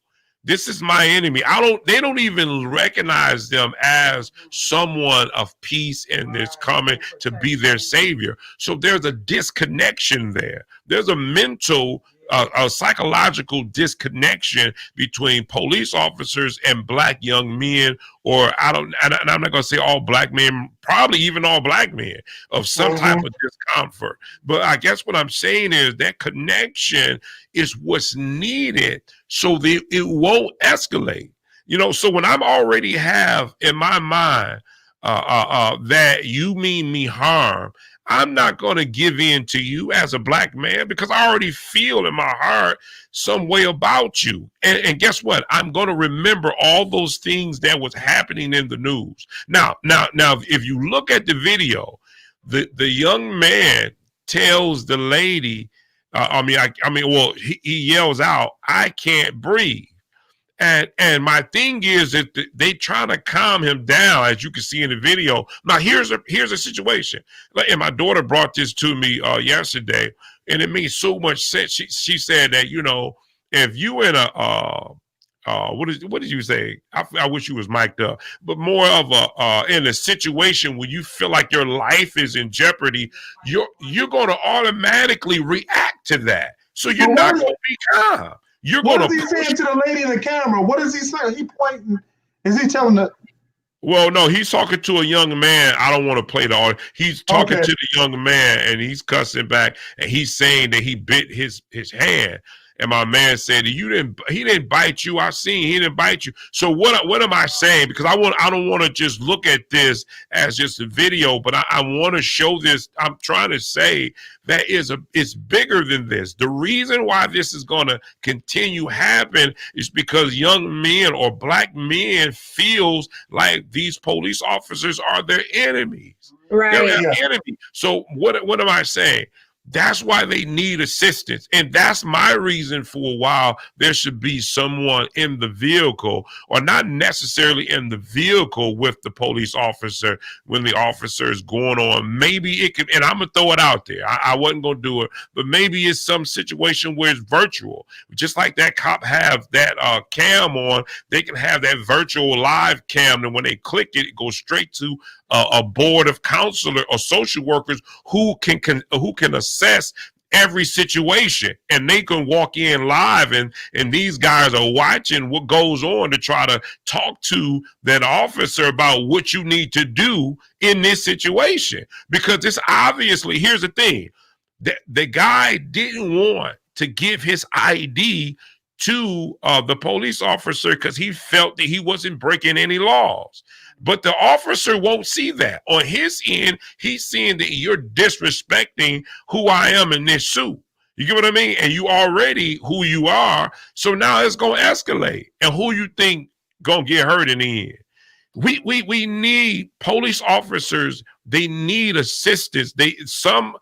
This is my enemy. They don't even recognize them as someone of peace and that's coming to be their savior. So there's a disconnection there. There's a mental, a psychological disconnection between police officers and Black young men, or and I'm not going to say all Black men, probably even all Black men, of some type of discomfort. But I guess what I'm saying is that connection is what's needed so that it won't escalate. You know, so when I'm already have in my mind that you mean me harm, I'm not going to give in to you as a black man because I already feel in my heart some way about you. And guess what? I'm going to remember all those things that was happening in the news. Now, if you look at the video, the young man tells the lady, well, he yells out, "I can't breathe." And my thing is that they trying to calm him down, as you can see in the video. Now here's a situation. And my daughter brought this to me yesterday, and it made so much sense. She said that, you know, if you in a what did you say? I wish you was mic'd up, but more of a in a situation where you feel like your life is in jeopardy, you're going to automatically react to that. So you're not going to be calm. You're What going is he saying to the lady in the camera? What is he saying? He pointing. Is he telling the? Well, no, he's talking to a young man. I don't want to play the audio. He's talking to the young man, and he's cussing back, and he's saying that he bit his hand. And my man said, he didn't bite you. I seen he didn't bite you. So what am I saying? Because I don't want to just look at this as just a video, but I want to show this. I'm trying to say that it's bigger than this. The reason why this is going to continue happen is because young men or black men feels like these police officers are their enemies. Right. They're their enemy. So what am I saying? That's why they need assistance. And that's my reason for a while there should be someone in the vehicle, or not necessarily in the vehicle with the police officer when the officer is going on. Maybe it could, and I'm going to throw it out there. I wasn't going to do it, but maybe it's some situation where it's virtual. Just like that cop have that cam on, they can have that virtual live cam, and when they click it, it goes straight to a board of counselor or social workers who can assess every situation, and they can walk in live, and these guys are watching what goes on to try to talk to that officer about what you need to do in this situation. Because it's obviously, here's the thing, the guy didn't want to give his ID to the police officer because he felt that he wasn't breaking any laws. But the officer won't see that. On his end, he's seeing that you're disrespecting who I am in this suit. You get what I mean? And you already who you are. So now it's going to escalate. And who you think going to get hurt in the end? We need police officers. They need assistance. I'm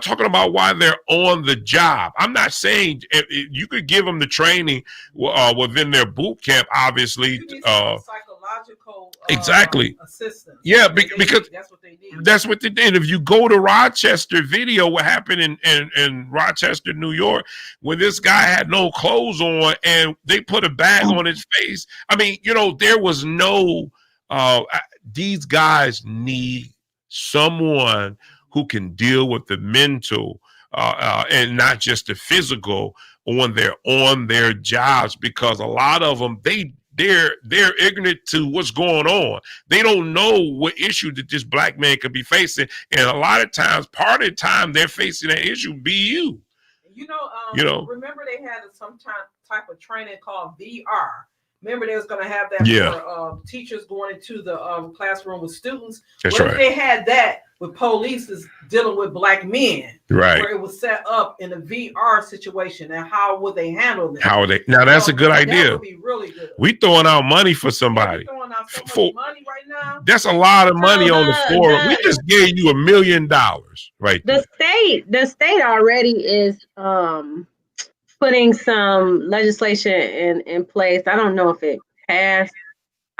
talking about why they're on the job. I'm not saying you could give them the training within their boot camp, obviously. Psychological exactly assistance. Yeah, because that's what they need. That's what they did. If you go to Rochester video, what happened in Rochester, New York, when this guy had no clothes on and they put a bag on his face. I mean, you know, there was no. These guys need someone who can deal with the mental and not just the physical on their jobs, because a lot of them they're ignorant to what's going on. They don't know what issue that this black man could be facing, and a lot of times, part of the time they're facing that issue be you. You know, remember they had some type of training called VR. Remember, they was going to have that for teachers going into the classroom with students. That's right. They had that with police is dealing with black men, right? Where it was set up in a VR situation, and how would they handle that? How would they? Now that's a good idea. That would be really good. We throwing out money for somebody. Throwing out so much money right now. That's a lot of money on the floor. We just gave you $1 million, right? The state already is putting some legislation in place. I don't know if it passed.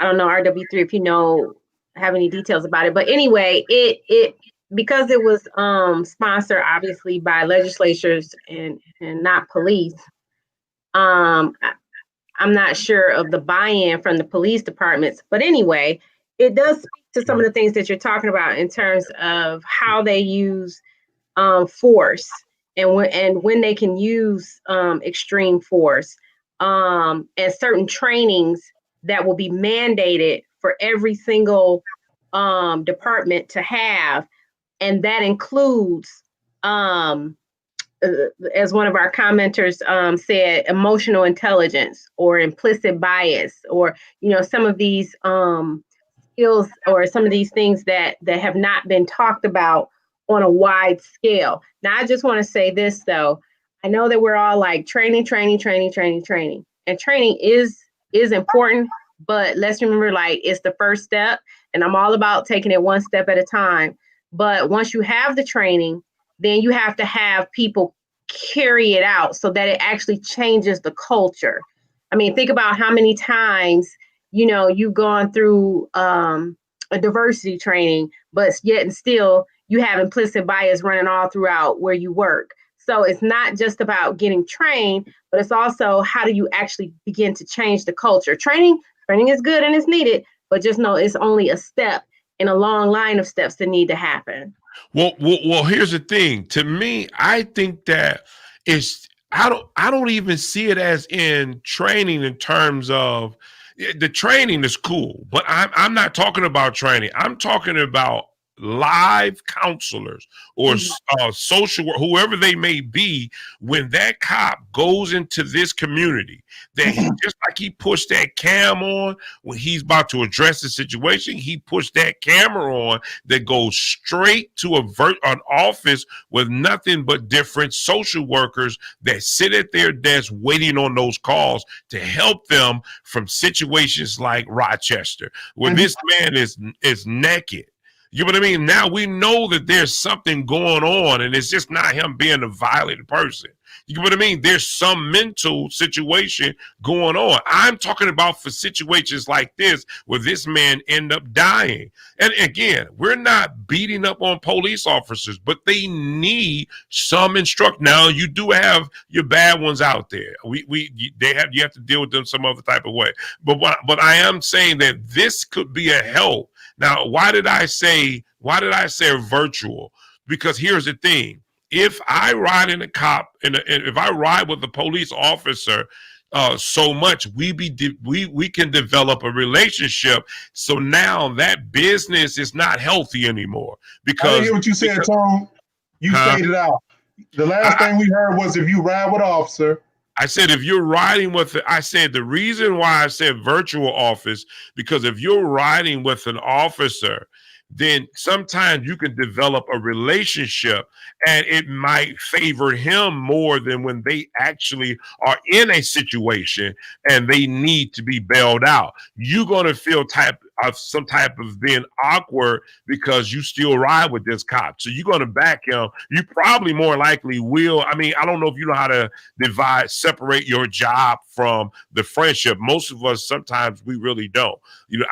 I don't know, RW3, if you have any details about it. But anyway, it because it was sponsored obviously by legislatures and not police. I'm not sure of the buy-in from the police departments. But anyway, it does speak to some of the things that you're talking about in terms of how they use force. And when they can use extreme force, and certain trainings that will be mandated for every single department to have, and that includes as one of our commenters said, emotional intelligence or implicit bias, or some of these skills or some of these things that have not been talked about on a wide scale. Now, I just want to say this though. I know that we're all like training, and training is important, but let's remember, like, it's the first step, and I'm all about taking it one step at a time. But once you have the training, then you have to have people carry it out so that it actually changes the culture. I mean, think about how many times, you've gone through a diversity training, but yet and still you have implicit bias running all throughout where you work. So it's not just about getting trained, but it's also how do you actually begin to change the culture. Training is good and it's needed, but just know it's only a step in a long line of steps that need to happen. Well, here's the thing. To me, I think that I don't even see it as in training in terms of the training is cool, but I'm not talking about training. I'm talking about live counselors or social work, whoever they may be. When that cop goes into this community, that he, just like he pushed that cam on when he's about to address the situation, he pushed that camera on that goes straight to an office with nothing but different social workers that sit at their desk waiting on those calls to help them from situations like Rochester, where this man is naked. You know what I mean? Now we know that there's something going on, and it's just not him being a violent person. You know what I mean? There's some mental situation going on. I'm talking about for situations like this where this man end up dying. And again, we're not beating up on police officers, but they need some instruction. Now, you do have your bad ones out there. You have to deal with them some other type of way. But I am saying that this could be a help. Now, why did I say virtual? Because here's the thing. If I ride in a cop and if I ride with a police officer so much, we can develop a relationship. So now that business is not healthy anymore. Because I didn't hear what you said, Tom. You faded out. The last thing we heard was if you ride with an officer. I said, if you're riding with it, I said the reason why I said virtual office, because if you're riding with an officer, then sometimes you can develop a relationship and it might favor him more than when they actually are in a situation and they need to be bailed out. You're going to feel some type of being awkward because you still ride with this cop. So you're going to back him. You probably more likely will. I mean, I don't know if you know how to separate your job from the friendship. Most of us, sometimes we really don't.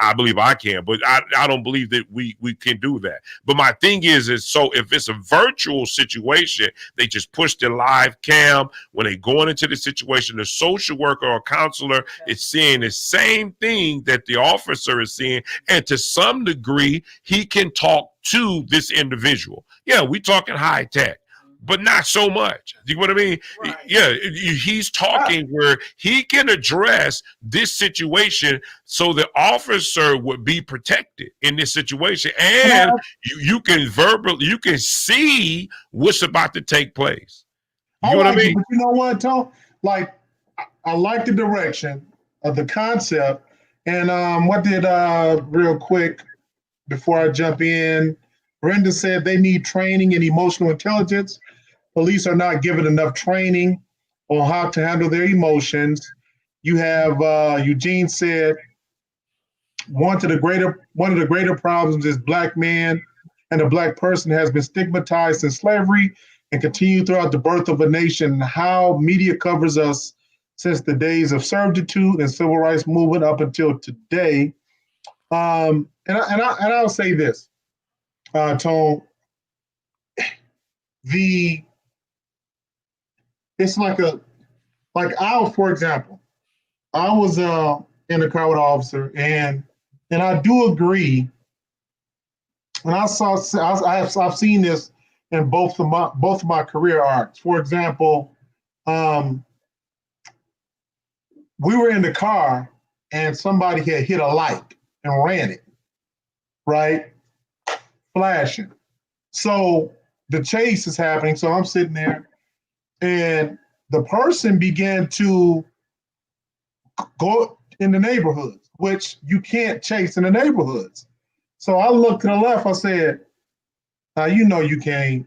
I believe I can, but I don't believe that we can do that. But my thing is so if it's a virtual situation, they just push the live cam. When they going into the situation, the social worker or counselor is seeing the same thing that the officer is seeing. And to some degree, he can talk to this individual. Yeah, we talking high tech, but not so much. You know what I mean? Right. Yeah, he's talking where he can address this situation so the officer would be protected in this situation. And you can see what's about to take place. You know what I mean? But you know what, Tom? Like, I like the direction of the concept. And what did, real quick, before I jump in, Brenda said they need training in emotional intelligence. Police are not given enough training on how to handle their emotions. You have Eugene said one of the greater problems is Black man and a Black person has been stigmatized since slavery and continued throughout the birth of a nation. How media covers us since the days of servitude and civil rights movement up until today. And I'll say this, Tone. It's for example, I was in a car with an officer, and I do agree. And I've seen this in both of my career arcs. For example, we were in the car and somebody had hit a light and ran it, right? Flashing. So the chase is happening. So I'm sitting there and the person began to go in the neighborhoods, which you can't chase in the neighborhoods. So I looked to the left. I said, "Now you know you can't.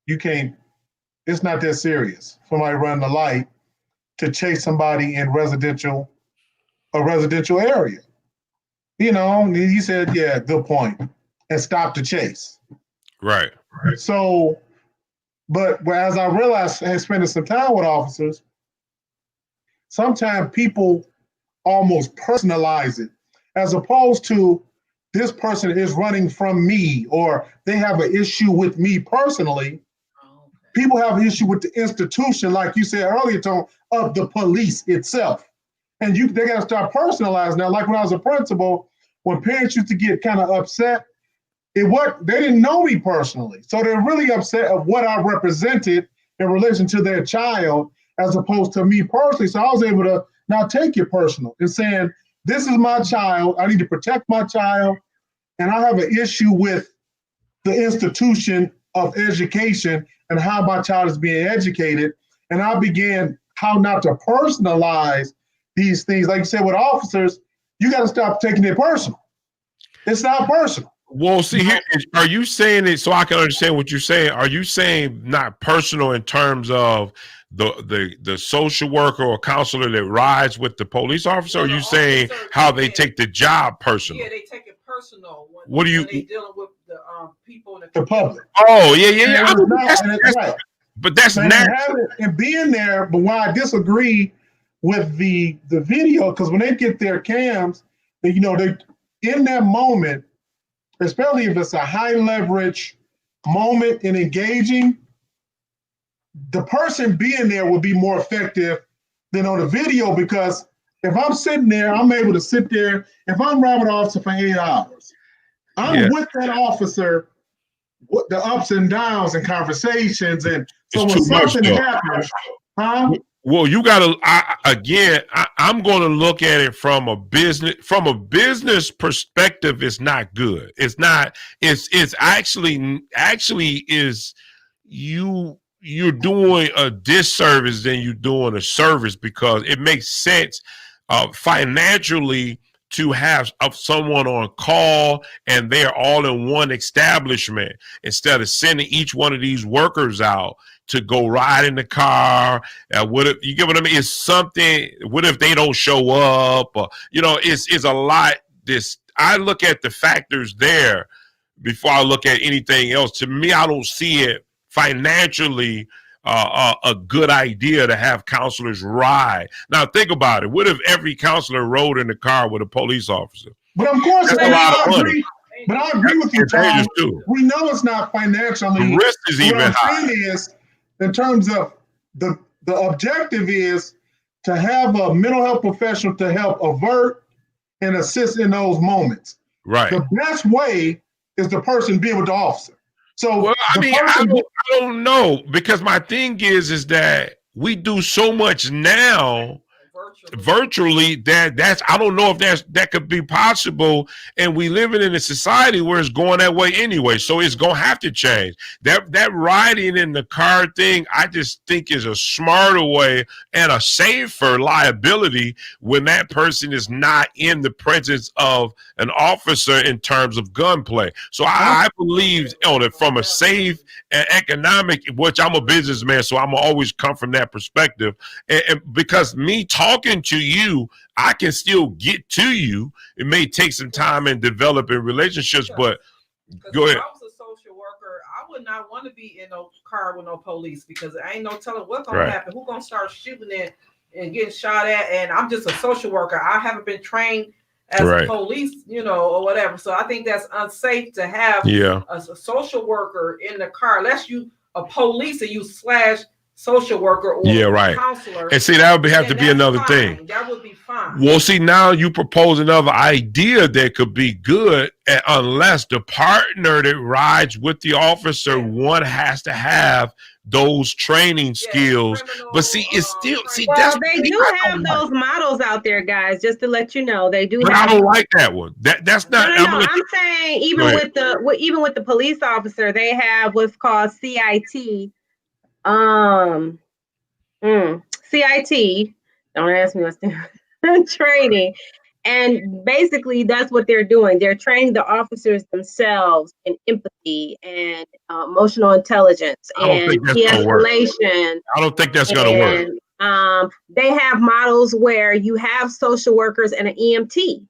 It's not that serious. Somebody running the light to chase somebody in a residential area." You know, and he said, "Yeah, good point," and stopped the chase. Right. So, but as I realized, and spending some time with officers, sometimes people almost personalize it, as opposed to this person is running from me or they have an issue with me personally. People have an issue with the institution, like you said earlier, Tom, of the police itself. And they got to start personalizing now. Like when I was a principal, when parents used to get kind of upset, they didn't know me personally. So they're really upset of what I represented in relation to their child as opposed to me personally. So I was able to not take it personal and saying, this is my child. I need to protect my child. And I have an issue with the institution of education and how my child is being educated. And I began how not to personalize these things. Like you said, with officers, you got to stop taking it personal. It's not personal. Well, see, here, are you saying it so I can understand what you're saying? Are you saying not personal in terms of the social worker or counselor that rides with the police officer? Or are you saying how they take the job personal? Yeah, they take it personal. What do you? They dealing with the people in the public. Oh, yeah. Right. But that's natural. And being there, but why I disagree with the video, because when they get their cams, they in that moment, especially if it's a high leverage moment and engaging, the person being there will be more effective than on the video, because if I'm sitting there, I'm able to sit there. If I'm riding an officer for 8 hours, I'm with that officer, with the ups and downs and conversations. And so when something happens, well, you gotta I'm gonna look at it from a business perspective. It's not good. It's not, it's actually is you're doing a disservice than you're doing a service, because it makes sense financially to have someone on call and they're all in one establishment, instead of sending each one of these workers out to go ride in the car. What if, you get what I mean? It's something. What if they don't show up? Or, it's a lot. I look at the factors there before I look at anything else. To me, I don't see it financially a good idea to have counselors ride. Now think about it. What if every counselor rode in the car with a police officer? But of course, that's a lot of money. But I agree with you, Tom. We know it's not financially. The risk is even high. Is, in terms of the objective is to have a mental health professional to help avert and assist in those moments. Right. The best way is the person being with the officer. So, well, I don't know, because my thing is that we do so much now virtually that I don't know if that could be possible, and we living in a society where it's going that way anyway, so it's gonna have to change. That riding in the car thing, I just think is a smarter way and a safer liability when that person is not in the presence of an officer in terms of gunplay. So I believe on it from a safe and economic, which I'm a businessman, so I'm always come from that perspective, and because me talking to you, I can still get to you. It may take some time in developing relationships, but go ahead. If I was a social worker, I would not want to be in no car with no police, because I ain't no telling what's gonna happen. Who's gonna start shooting it and getting shot at? And I'm just a social worker. I haven't been trained as a police, or whatever. So I think that's unsafe to have a social worker in the car, unless you a police and you / social worker or counselor. And see, that would have to be another thing. That would be fine. Well, see, now you propose another idea that could be good, unless the partner that rides with the officer, one has to have those training skills. But see, it's still they do have those models out there, guys, just to let you know. They do. But I don't like that one. That's not. No. I'm saying even with the police officer, they have what's called CIT. CIT. Don't ask me what's training. And basically, that's what they're doing. They're training the officers themselves in empathy and emotional intelligence I don't and think that's gonna work. de-escalation. I don't think that's gonna work. And they have models where you have social workers and an EMT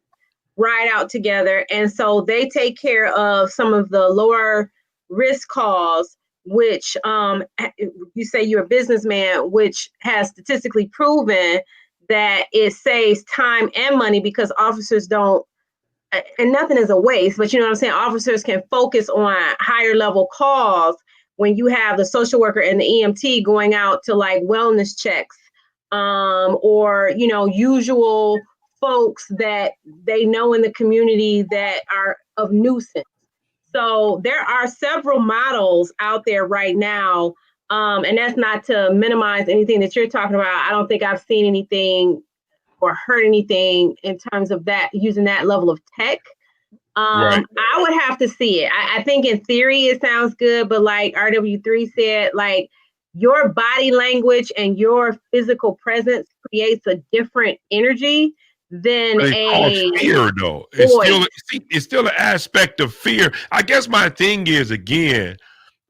ride out together. And so they take care of some of the lower risk calls, which you say you're a businessman, which has statistically proven that it saves time and money because officers don't, and nothing is a waste, but you know what I'm saying? Officers can focus on higher level calls when you have the social worker and the EMT going out to like wellness checks, or, you know, usual folks that they know in the community that are of nuisance. So there are several models out there right now. And that's not to minimize anything that you're talking about. I don't think I've seen anything or heard anything in terms of that, using that level of tech. Right. I would have to see it. I think in theory it sounds good, but like RW3 said, like your body language and your physical presence creates a different energy than But it's called fear, though. It's still an aspect of fear. I guess my thing is, again,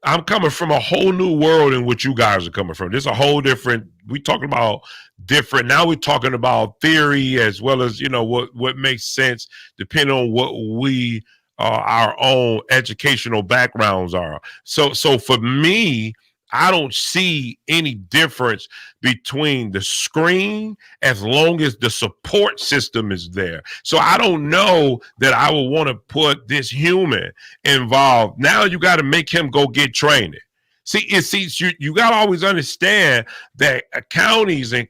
I'm coming from a whole new world in which you guys are coming from. This is a whole different. We talking about different. Now we're talking about theory as well as, you know, what makes sense depending on what we our own educational backgrounds are. So for me, I don't see any difference between the screen as long as the support system is there. So I don't know that I would want to put this human involved. Now you got to make him go get training. See, you got to always understand that counties and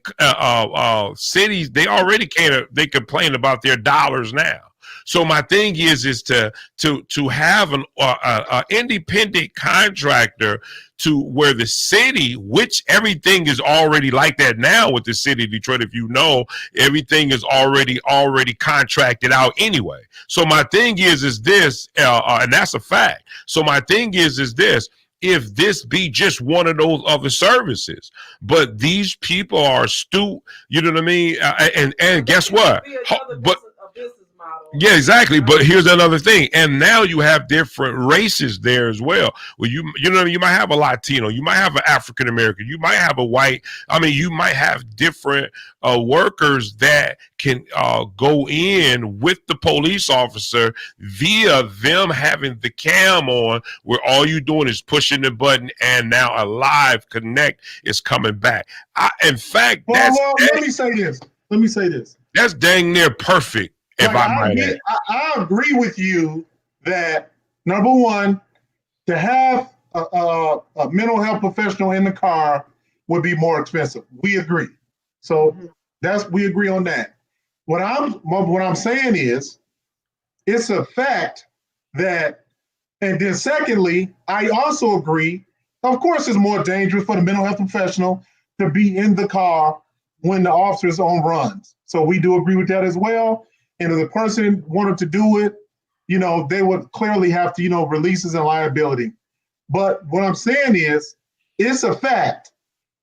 cities, they already they complain about their dollars now. So my thing is to have an independent contractor to where the city, which everything is already like that now with the city of Detroit. If you know, everything is already contracted out anyway. So my thing is this, and that's a fact. So my thing is this. If this be just one of those other services, but these people are astute, you know what I mean? And guess what? But yeah, exactly. But here's another thing. And now you have different races there as well. Well, you know, you might have a Latino, you might have an African American, you might have a white. I mean, you might have different workers that can go in with the police officer via them having the cam on, where all you doing is pushing the button, and now a live connect is coming back. In fact, let me say this. That's dang near perfect. I agree with you that, number one, to have a mental health professional in the car would be more expensive. We agree. So we agree on that. What I'm saying is, it's a fact that, and then secondly, I also agree, of course it's more dangerous for the mental health professional to be in the car when the officer is on runs. So we do agree with that as well. And if the person wanted to do it, you know, they would clearly have to, you know, releases and liability. But what I'm saying is, it's a fact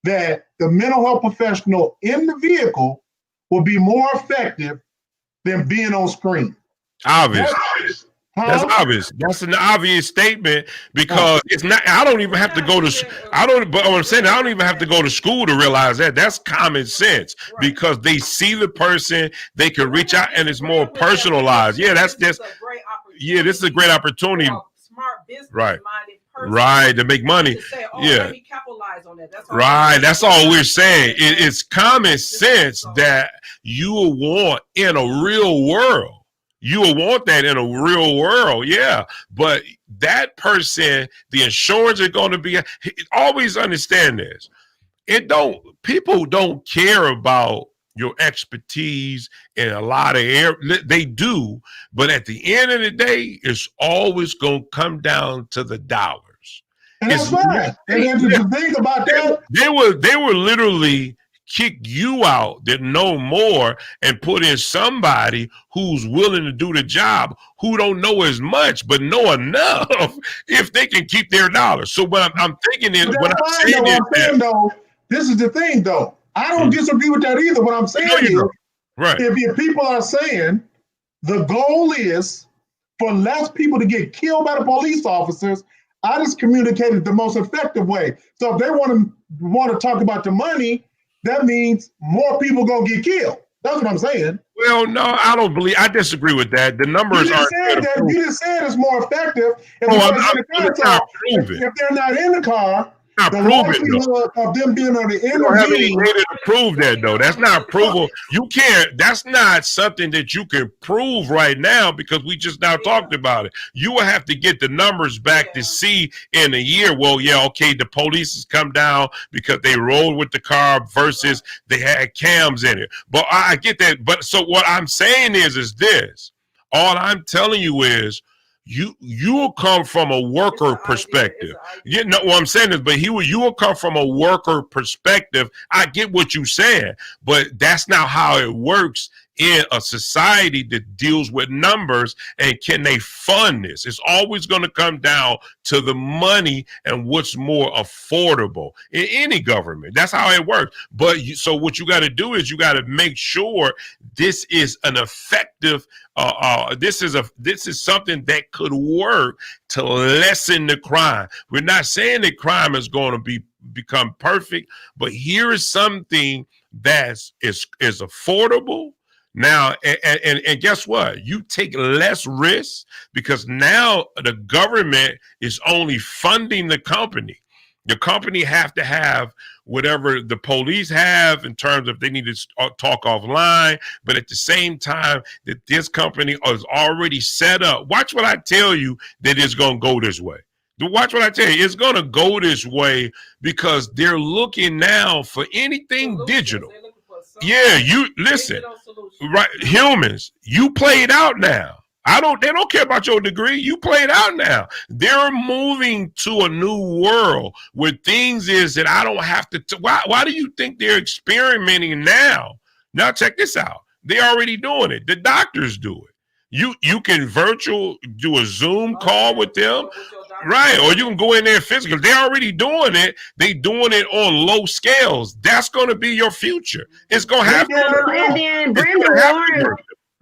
that the mental health professional in the vehicle will be more effective than being on screen. Obvious. That's obvious. That's an obvious statement, because it's not. I don't even have to go to. But what I'm saying, I don't even have to go to school to realize that. That's common sense, because they see the person, they can reach out, and it's more personalized. Yeah, that's just. Yeah, this is a great opportunity. Smart business, right, to make money. Say, yeah, let me capitalize on that. That's all right. That's all we're saying. It's common sense that you will want in a real world. You will want that in a real world, yeah. But that person, the insurance is going to be. Always understand this. People don't care about your expertise in a lot of areas. They do, but at the end of the day, it's always going to come down to the dollars. And that's right. And the thing about that, they were literally kick you out that know more and put in somebody who's willing to do the job, who don't know as much but know enough if they can keep their dollars. So what I'm thinking is, what I'm saying is that, this is the thing though. I don't disagree with that either. What I'm saying is, right. if people are saying the goal is for less people to get killed by the police officers, I just communicated the most effective way. So if they want to talk about the money, that means more people gonna get killed. That's what I'm saying. Well, no, I disagree with that. The numbers you aren't. You just said it's more effective if, if they're not in the car. Not the prove it, likelihood of them being on the You don't have any interview. data to prove that, though. That's not provable. You can't. That's not something that you can prove right now because we just now talked about it. You will have to get the numbers back to see in a year. Well, yeah, okay, the police has come down because they rolled with the car versus they had cams in it. But I get that. But so what I'm saying is this. All I'm telling you is, you will come from a worker perspective. You know what I'm saying is, but you will come from a worker perspective. I get what you're saying, but that's not how it works in a society that deals with numbers. And can they fund this? It's always going to come down to the money and what's more affordable in any government. That's how it works. But so what you got to do is you got to make sure this is an effective. This is something that could work to lessen the crime. We're not saying that crime is going to become perfect, but here is something that is affordable. Now, and guess what? You take less risk because now the government is only funding the company. The company have to have whatever the police have in terms of they need to talk offline, but at the same time that this company is already set up. Watch what I tell you that it's going to go this way. Watch what I tell you. It's going to go this way because they're looking now for anything digital. Yeah, you listen, right? Humans, you played out now. They don't care about your degree. You played out now. They're moving to a new world where things is that I don't have to. Why do you think they're experimenting now? Now check this out. They're already doing it. The doctors do it. You can do a Zoom call with them. Right, or you can go in there physical. They're already doing it. They're doing it on low scales. That's going to be your future. It's going to happen. And then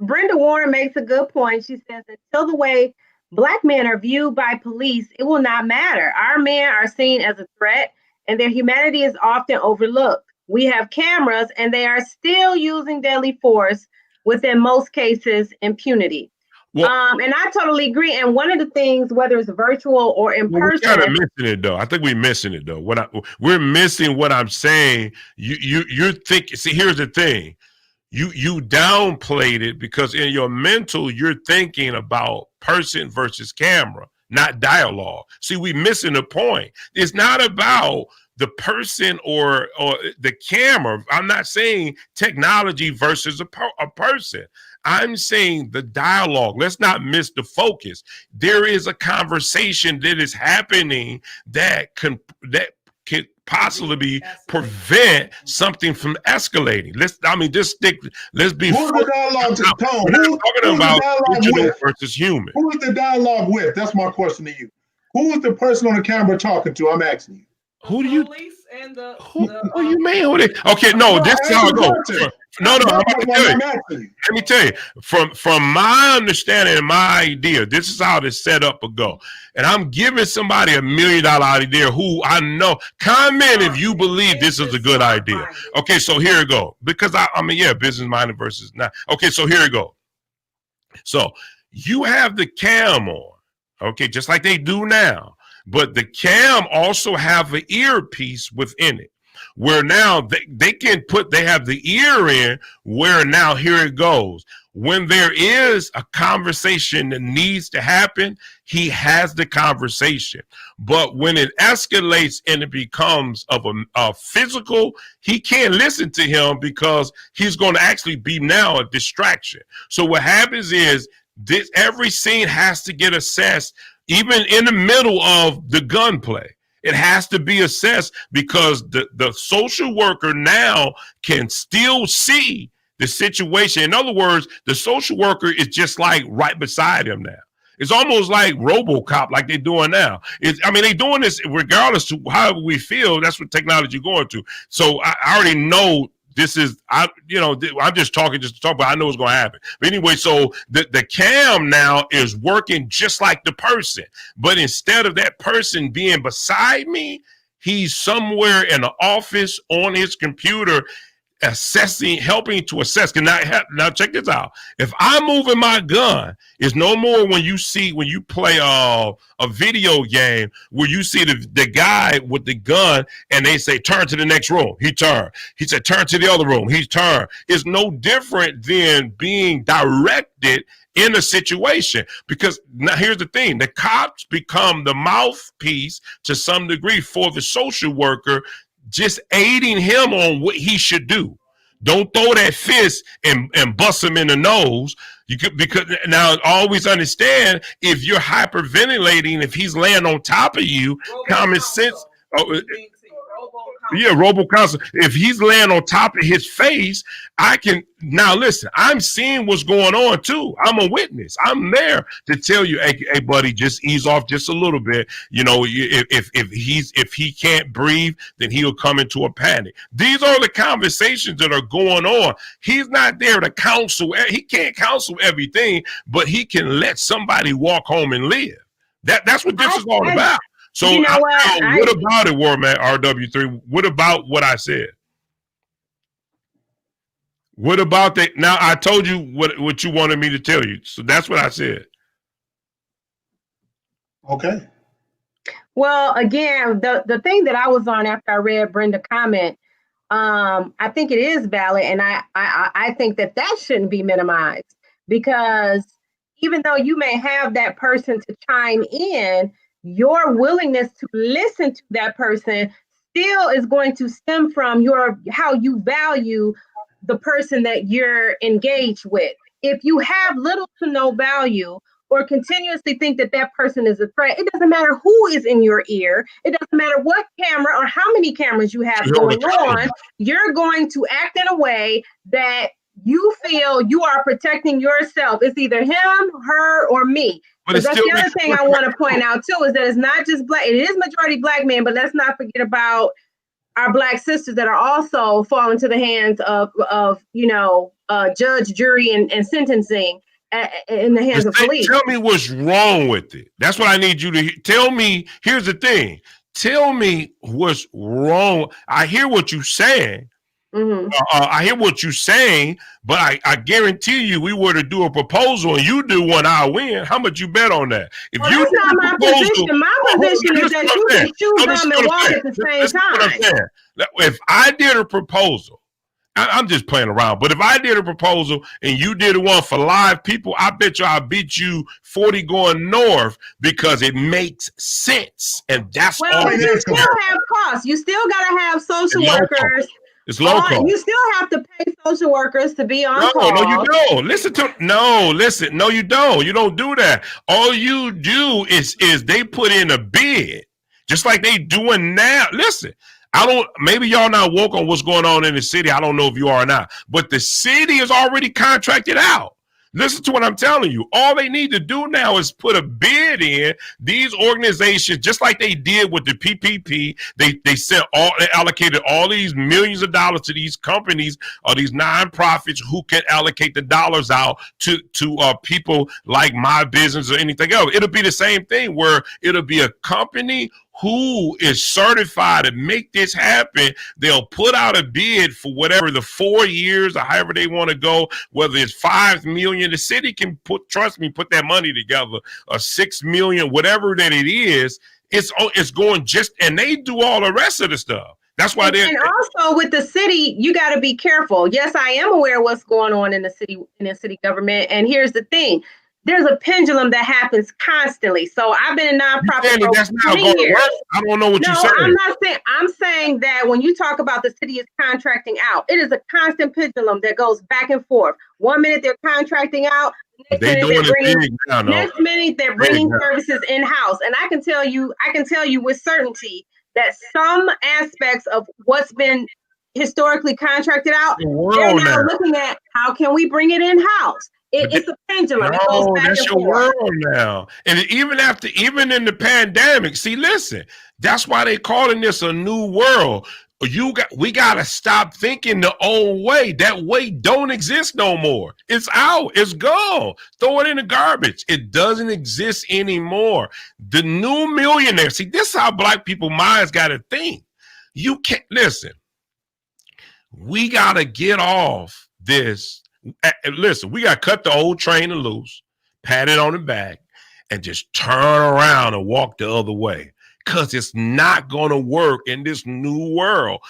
Brenda Warren makes a good point. She says, until the way Black men are viewed by police, it will not matter. Our men are seen as a threat, and their humanity is often overlooked. We have cameras, and they are still using deadly force with, in most cases, impunity. Well, and I totally agree. And one of the things, whether it's virtual or in person, we're kind of missing it though. I think we're missing it though. We're missing what I'm saying. You're thinking. See, here's the thing. You downplayed it because in your mental you're thinking about person versus camera, not dialogue. See, we missing the point. It's not about the person or the camera. I'm not saying technology versus a person. I'm saying the dialogue. Let's not miss the focus. There is a conversation that is happening that can possibly prevent something from escalating. Let's be. Who's the dialogue to Tone? We're talking about digital versus human. Who is the dialogue with? That's my question to you. Who is the person on the camera talking to? I'm asking you. Who do you? Police and who you mean? Okay, no, this is how it goes. No, let me tell you. From my understanding and my idea, this is how the setup will go. And I'm giving somebody $1 million idea who I know. Comment if you believe this is a good idea. Okay, so here it go. Because I mean, yeah, business minded versus not. Okay, so here it go. So you have the cam on, okay, just like they do now. But the cam also have an earpiece within it, where now they have the ear in, where now here it goes. When there is a conversation that needs to happen, he has the conversation. But when it escalates and it becomes of a physical, he can't listen to him because he's going to actually be now a distraction. So what happens is every scene has to get assessed. Even in the middle of the gunplay, It has to be assessed because the social worker now can still see the situation. In other words, the social worker is just like right beside him now. It's almost like RoboCop, like they're doing now. They're doing this regardless of how we feel. That's what technology going to. So I already know this is, I'm just talking just to talk, but I know what's going to happen. But anyway, so the cam now is working just like the person. But instead of that person being beside me, he's somewhere in the office on his computer helping to assess. Now check this out. If I'm moving my gun, it's no more when you play a video game where you see the guy with the gun and they say, turn to the next room. He turned. He said, turn to the other room. He turned. It's no different than being directed in a situation, because now here's the thing, the cops become the mouthpiece to some degree for the social worker, just aiding him on what he should do. Don't throw that fist and bust him in the nose. Because now always understand, if you're hyperventilating, if he's laying on top of you, common sense. Yeah, RoboCop. If he's laying on top of his face, I can now listen. I'm seeing what's going on too. I'm a witness. I'm there to tell you, hey, buddy, just ease off just a little bit. If he can't breathe, then he'll come into a panic. These are the conversations that are going on. He's not there to counsel. He can't counsel everything, but he can let somebody walk home and live. That's what this is all about. So you know what about it, Warman RW3? What about what I said? What about that? Now I told you what you wanted me to tell you. So that's what I said. Okay. Well, again, the thing that I was on after I read Brenda's comment, I think it is valid, and I think that shouldn't be minimized, because even though you may have that person to chime in, your willingness to listen to that person still is going to stem from how you value the person that you're engaged with. If you have little to no value or continuously think that person is a threat, it doesn't matter who is in your ear. It doesn't matter what camera or how many cameras you have going on. You're going to act in a way that you feel you are protecting yourself. It's either him, her, or me. But that's the other thing I want to point out too, is that it's not just black. It is majority black men, but let's not forget about our black sisters that are also falling to the hands of judge, jury, and sentencing in the hands of police. Tell me what's wrong with it. That's what I need you to tell me. Here's the thing. Tell me what's wrong. I hear what you're saying. Mm-hmm. I hear what you're saying, but I guarantee you, we were to do a proposal and you do one, I'll win. How much you bet on that? If you that's not my position. My position is that you can chew gum and walk at the same time. If I did a proposal, I'm just playing around, but if I did a proposal and you did one for live people, I bet you I'll beat you 40 going north, because it makes sense. And that's all. You still have costs. You still got to have social workers. It's local. You still have to pay social workers to be on call. No, you don't. No, you don't. You don't do that. All you do is they put in a bid, just like they doing now. Listen, maybe y'all not woke on what's going on in the city. I don't know if you are or not, but the city is already contracted out. Listen to what I'm telling you. All they need to do now is put a bid in. These organizations, just like they did with the PPP, they allocated all these millions of dollars to these companies or these nonprofits who can allocate the dollars out to people like my business or anything else. It'll be the same thing, where it'll be a company who is certified to make this happen. They'll put out a bid for whatever the 4 years or however they want to go, whether it's 5 million, the city can put that money together, or 6 million, whatever that it is. It's going and they do all the rest of the stuff. That's why and also with the city, you got to be careful. Yes, I am aware of what's going on in the city government. And here's the thing. There's a pendulum that happens constantly. So I've been in nonprofit for 20 years. I don't know what you're saying. I'm not saying. I'm saying that when you talk about the city is contracting out, it is a constant pendulum that goes back and forth. 1 minute they're contracting out, Next They minute, doing they're it bringing, big now, no. next minute they're Big bringing now. services in house, and I can tell you with certainty that some aspects of what's been historically contracted out, The they're world now now. looking at how can we bring it in house. But It's a pendulum. It goes No, back that's and your forth. world now. And even in the pandemic, see, listen, that's why they calling this a new world. We gotta stop thinking the old way. That way don't exist no more. It's out. It's gone. Throw it in the garbage. It doesn't exist anymore. The new millionaire. See, this is how black people minds gotta think. You can't listen. We gotta get off this. Listen, we got to cut the old trainer loose, pat it on the back, and just turn around and walk the other way. Because it's not going to work in this new world.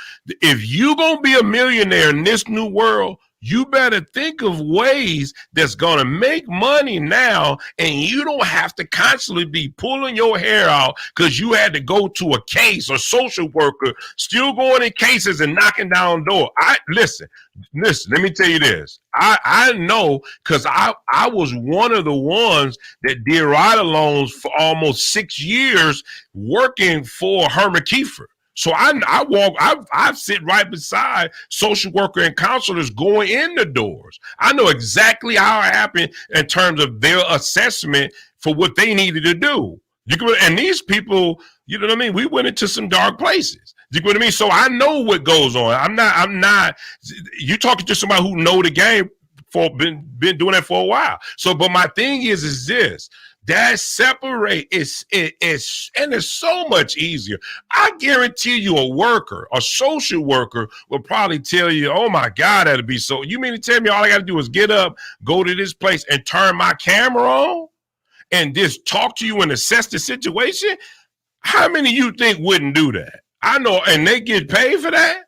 If you're going to be a millionaire in this new world, you better think of ways that's going to make money now, and you don't have to constantly be pulling your hair out because you had to go to a case or social worker, still going in cases and knocking down doors. Listen, let me tell you this. I know because I was one of the ones that did ride-alongs for almost 6 years working for Herman Kiefer. So I sit right beside social worker and counselors going in the doors. I know exactly how it happened in terms of their assessment for what they needed to do. And these people, you know what I mean? We went into some dark places. You know what I mean? So I know what goes on. I'm not, you talking to somebody who know the game been doing that for a while. So, but my thing is this. That separate is and it's so much easier. I guarantee you a social worker will probably tell you, oh my God, that'd be so. You mean to tell me all I gotta do is get up, go to this place and turn my camera on and just talk to you and assess the situation? How many of you think wouldn't do that? I know, and they get paid for that?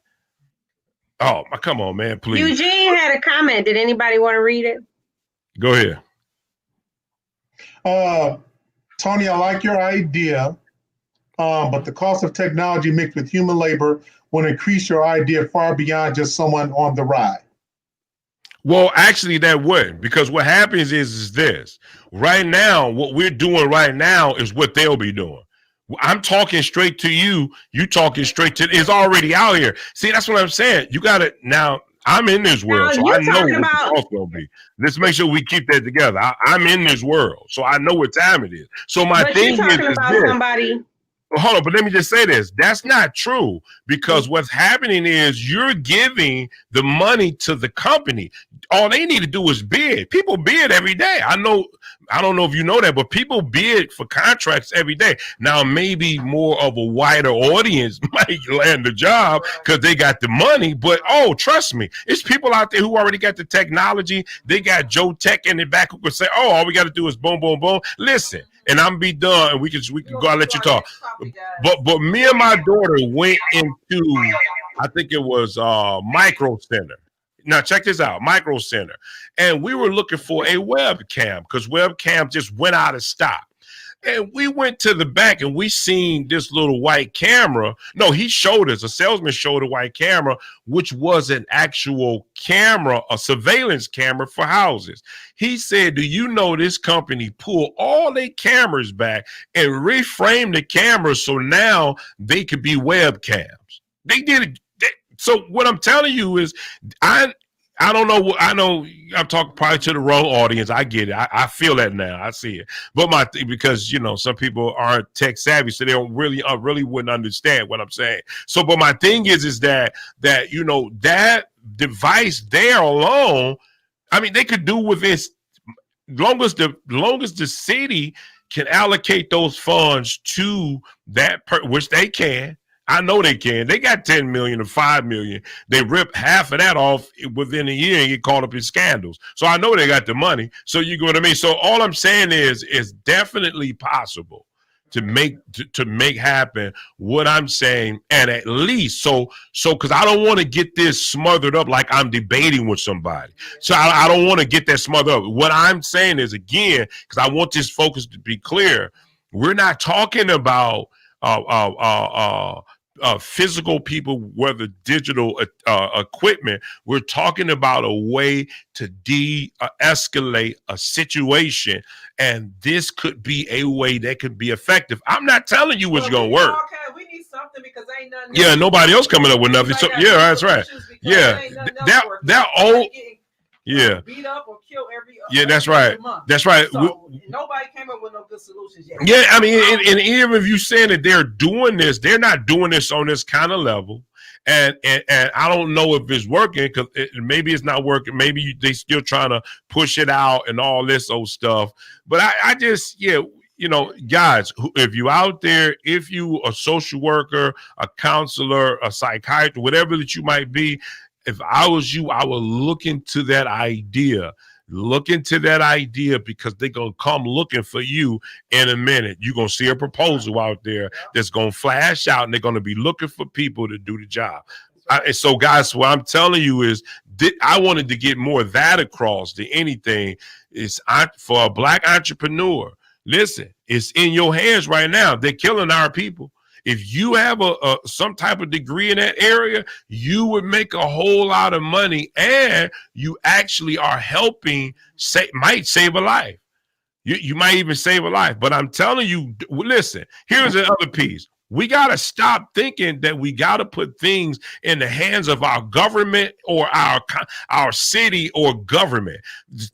Oh, come on, man, please. Eugene had a comment. Did anybody want to read it? Go ahead. Tony, I like your idea, but the cost of technology mixed with human labor will increase your idea far beyond just someone on the ride. Well, actually, that wouldn't, because what happens is this. Right now, what we're doing right now is what they'll be doing. I'm talking straight to you. You talking straight to, it's already out here. See, that's what I'm saying. You got to, now, I'm in this world, so I know what the cost will be. Let's make sure we keep that together. I'm in this world, so I know what time it is. So my thing is this. Somebody. Hold on, but let me just say this. That's not true, because what's happening is you're giving the money to the company. All they need to do is bid. People bid every day. I don't know if you know that, but people bid for contracts every day. Now, maybe more of a wider audience might land the job because they got the money. But, oh, trust me, it's people out there who already got the technology. They got Joe Tech in the back who could say, oh, all we got to do is boom, boom, boom. Listen, and I'm be done, and we can go and let you talk. But me and my daughter went into, I think it was Micro Center. Now check this out, Micro Center, and we were looking for a webcam because webcam just went out of stock. And we went to the back and we seen this little white camera. No, he showed us, a salesman showed a white camera, which was an actual camera, a surveillance camera for houses. He said, do you know this company pulled all their cameras back and reframed the cameras so now they could be webcams? They did it. So what I'm telling you is, I don't know. I know I'm talking probably to the wrong audience. I get it. I feel that now. I see it. But because, you know, some people aren't tech savvy, so they don't really wouldn't understand what I'm saying. So, but my thing is that, you know, that device there alone, I mean, they could do with this, long as the city can allocate those funds to that, which they can. I know they can. They got 10 million or 5 million. They rip half of that off within a year and get caught up in scandals. So I know they got the money. So you go what I mean? So all I'm saying is it's definitely possible to make happen what I'm saying. And at least so because I don't want to get this smothered up like I'm debating with somebody. So I don't want to get that smothered up. What I'm saying is, again, because I want this focus to be clear, we're not talking about physical people, whether digital equipment. We're talking about a way to de-escalate a situation, and this could be a way that could be effective. I'm not telling you it's going to work. Okay, we need something because ain't nothing. Yeah, nobody else coming up with nothing. So yeah, that's right. Yeah, that old. Yeah. Beat up or kill every. Yeah, that's right. That's right. So nobody came up with no good solutions yet. Yeah, I mean, and even if you saying that they're doing this, they're not doing this on this kind of level. And I don't know if it's working, because maybe it's not working. Maybe they still trying to push it out and all this old stuff. But I just, yeah, you know, guys, if you out there, if you a social worker, a counselor, a psychiatrist, whatever that you might be, if I was you, I would look into that idea. Look into that idea, because they're going to come looking for you in a minute. You're going to see a proposal out there that's going to flash out, and they're going to be looking for people to do the job. So, guys, what I'm telling you is I wanted to get more of that across than anything. Is for a Black entrepreneur, listen, it's in your hands right now. They're killing our people. If you have some type of degree in that area, you would make a whole lot of money, and you actually are helping, might save a life. You might even save a life. But I'm telling you, listen, here's the other piece. We got to stop thinking that we got to put things in the hands of our government or our city or government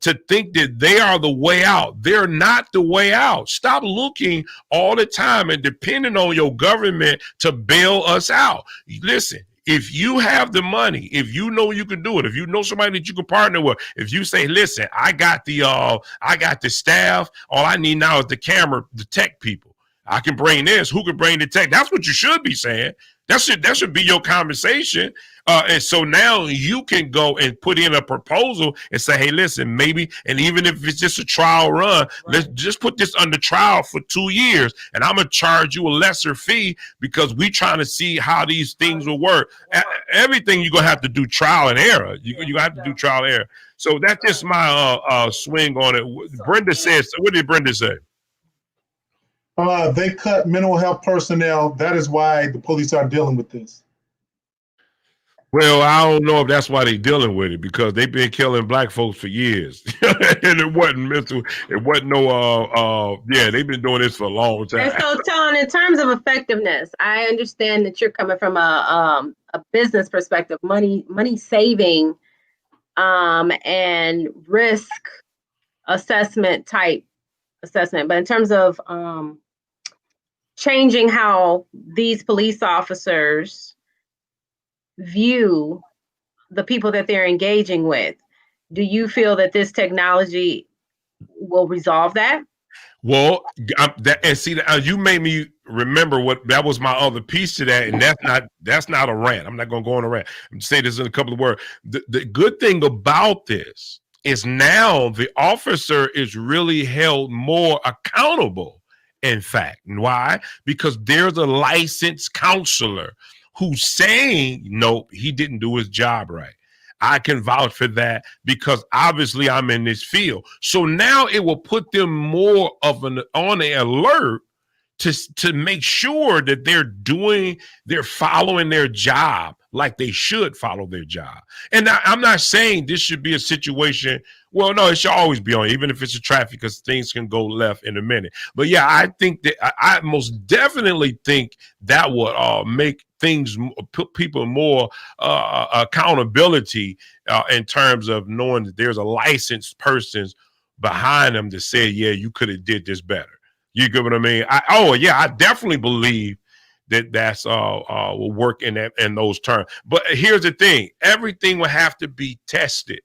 to think that they are the way out. They're not the way out. Stop looking all the time and depending on your government to bail us out. Listen, if you have the money, if you know you can do it, if you know somebody that you can partner with, if you say, listen, I got the staff, all I need now is the camera, the tech people. I can bring this. Who can bring the tech? That's what you should be saying. That should be your conversation. And so now you can go and put in a proposal and say, hey, listen, maybe, and even if it's just a trial run, let's just put this under trial for 2 years, and I'm going to charge you a lesser fee because we trying to see how these things will work. Everything you're going to have to do trial and error. You have to do trial and error. So that's just my swing on it. Brenda says, what did Brenda say? They cut mental health personnel. That is why the police are dealing with this. Well, I don't know if that's why they're dealing with it, because they've been killing Black folks for years. And it wasn't they've been doing this for a long time. And so, Tone, in terms of effectiveness, I understand that you're coming from a business perspective, money saving and risk assessment type assessment. But in terms of changing how these police officers view the people that they're engaging with, do you feel that this technology will resolve that? Well, you made me remember that was my other piece to that, and that's not a rant. I'm not going to go on a rant. I'm say this in a couple of words. The good thing about this is now the officer is really held more accountable. In fact, why? Because there's a licensed counselor who's saying, no, he didn't do his job right. I can vouch for that because obviously I'm in this field. So now it will put them more of on the alert to make sure that they're following their job like they should follow their job. And I'm not saying this should be a situation. Well, no, it should always be on, even if it's a traffic, because things can go left in a minute. But yeah, I think that I most definitely think that would make things, put people more accountability in terms of knowing that there's a licensed person behind them to say, yeah, you could have did this better. You get what I mean? I definitely believe that's will work in those terms. But here's the thing: everything will have to be tested.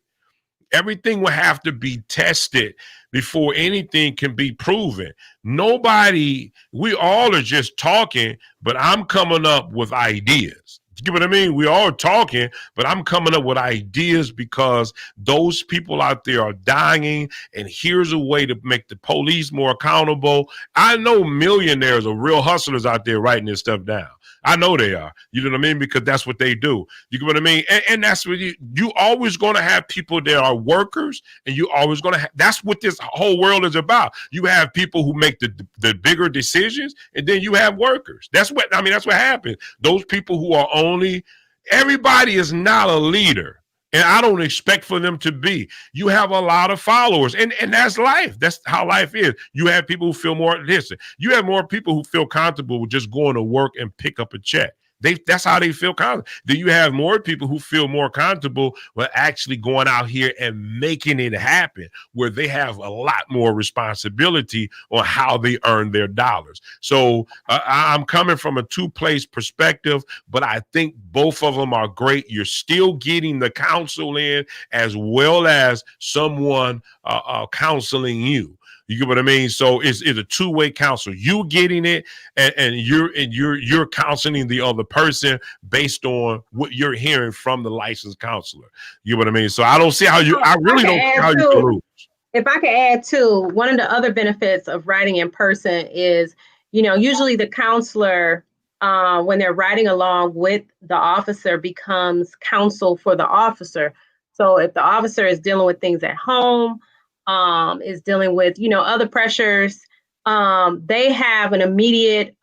Everything will have to be tested before anything can be proven. We all are just talking, but I'm coming up with ideas. You get what I mean? We all talking, but I'm coming up with ideas because those people out there are dying, and here's a way to make the police more accountable. I know millionaires are real hustlers out there writing this stuff down. I know they are. You know what I mean? Because that's what they do. You get what I mean? And that's what you always going to have people that are workers, and you always going to have. That's what this whole world is about. You have people who make the bigger decisions, and then you have workers. That's what happens. Those people who are only. Everybody is not a leader. And I don't expect for them to be. You have a lot of followers, and that's life. That's how life is. You have people who feel more. Listen, you have more people who feel comfortable with just going to work and pick up a check. That's how they feel comfortable. Then you have more people who feel more comfortable with actually going out here and making it happen, where they have a lot more responsibility on how they earn their dollars. So I'm coming from a two-place perspective, but I think both of them are great. You're still getting the counsel in as well as someone counseling you. You get what I mean? So it's a two-way counsel. You getting it, and you're counseling the other person based on what you're hearing from the licensed counselor. You know what I mean? So I don't see how you. I really don't see how you can lose. If I could add too, one of the other benefits of writing in person is, usually the counselor, when they're riding along with the officer, becomes counsel for the officer. So if the officer is dealing with things at home, is dealing with, other pressures, they have an immediate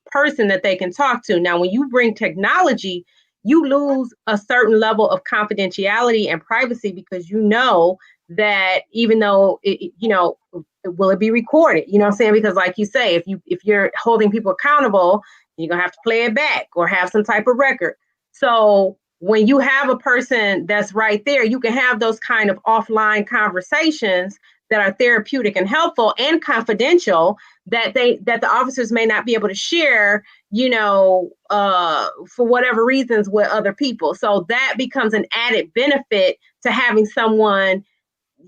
person that they can talk to. Now, when you bring technology, you lose a certain level of confidentiality and privacy, because that even though will it be recorded? You know what I'm saying? Because like you say, if you're holding people accountable, you're gonna have to play it back or have some type of record. So when you have a person that's right there, you can have those kind of offline conversations that are therapeutic and helpful and confidential that the officers may not be able to share, for whatever reasons with other people. So that becomes an added benefit to having someone,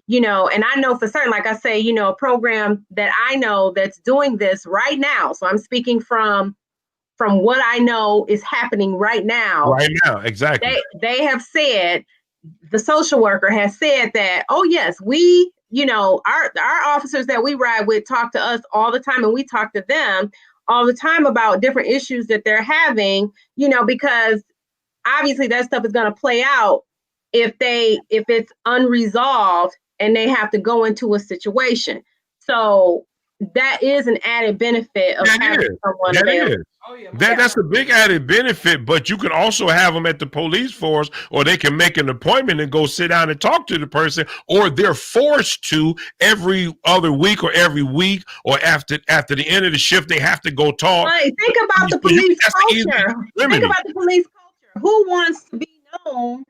and I know for certain, like I say, a program that I know that's doing this right now. So I'm speaking from what I know is happening right now. Right now, exactly. They have said, the social worker has said that, oh yes, we, our officers that we ride with talk to us all the time, and we talk to them all the time about different issues that they're having, because obviously that stuff is going to play out if it's unresolved and they have to go into a situation. So that is an added benefit of having someone available. Oh, yeah. That's a big added benefit, but you can also have them at the police force, or they can make an appointment and go sit down and talk to the person, or they're forced to every other week or every week, or after the end of the shift, they have to go talk. Right. Think about the police culture. Think about the police culture. Who wants to be known?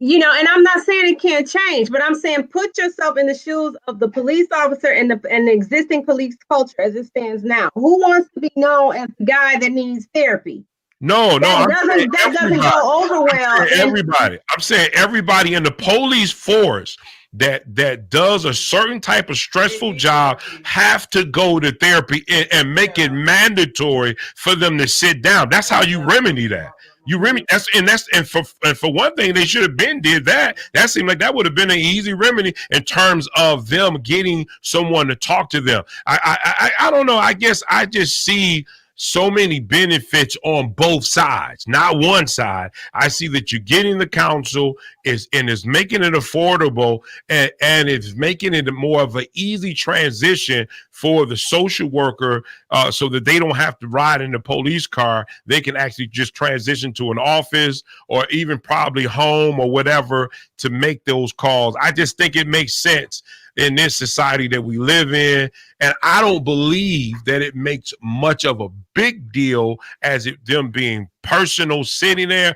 And I'm not saying it can't change, but I'm saying put yourself in the shoes of the police officer and the existing police culture as it stands now. Who wants to be known as the guy that needs therapy? No, that doesn't go over well. Everybody. I'm saying everybody in the police force that does a certain type of stressful job have to go to therapy and make it mandatory for them to sit down. That's how you remedy that. And for one thing, they should have did that. That seemed like that would have been an easy remedy in terms of them getting someone to talk to them. I don't know. I guess I just see so many benefits on both sides, not one side. I see that you're getting the counsel is making it affordable, and it's making it more of an easy transition for the social worker, so that they don't have to ride in the police car. They can actually just transition to an office or even probably home or whatever to make those calls. I just think it makes sense in this society that we live in. And I don't believe that it makes much of a big deal as them being personal sitting there,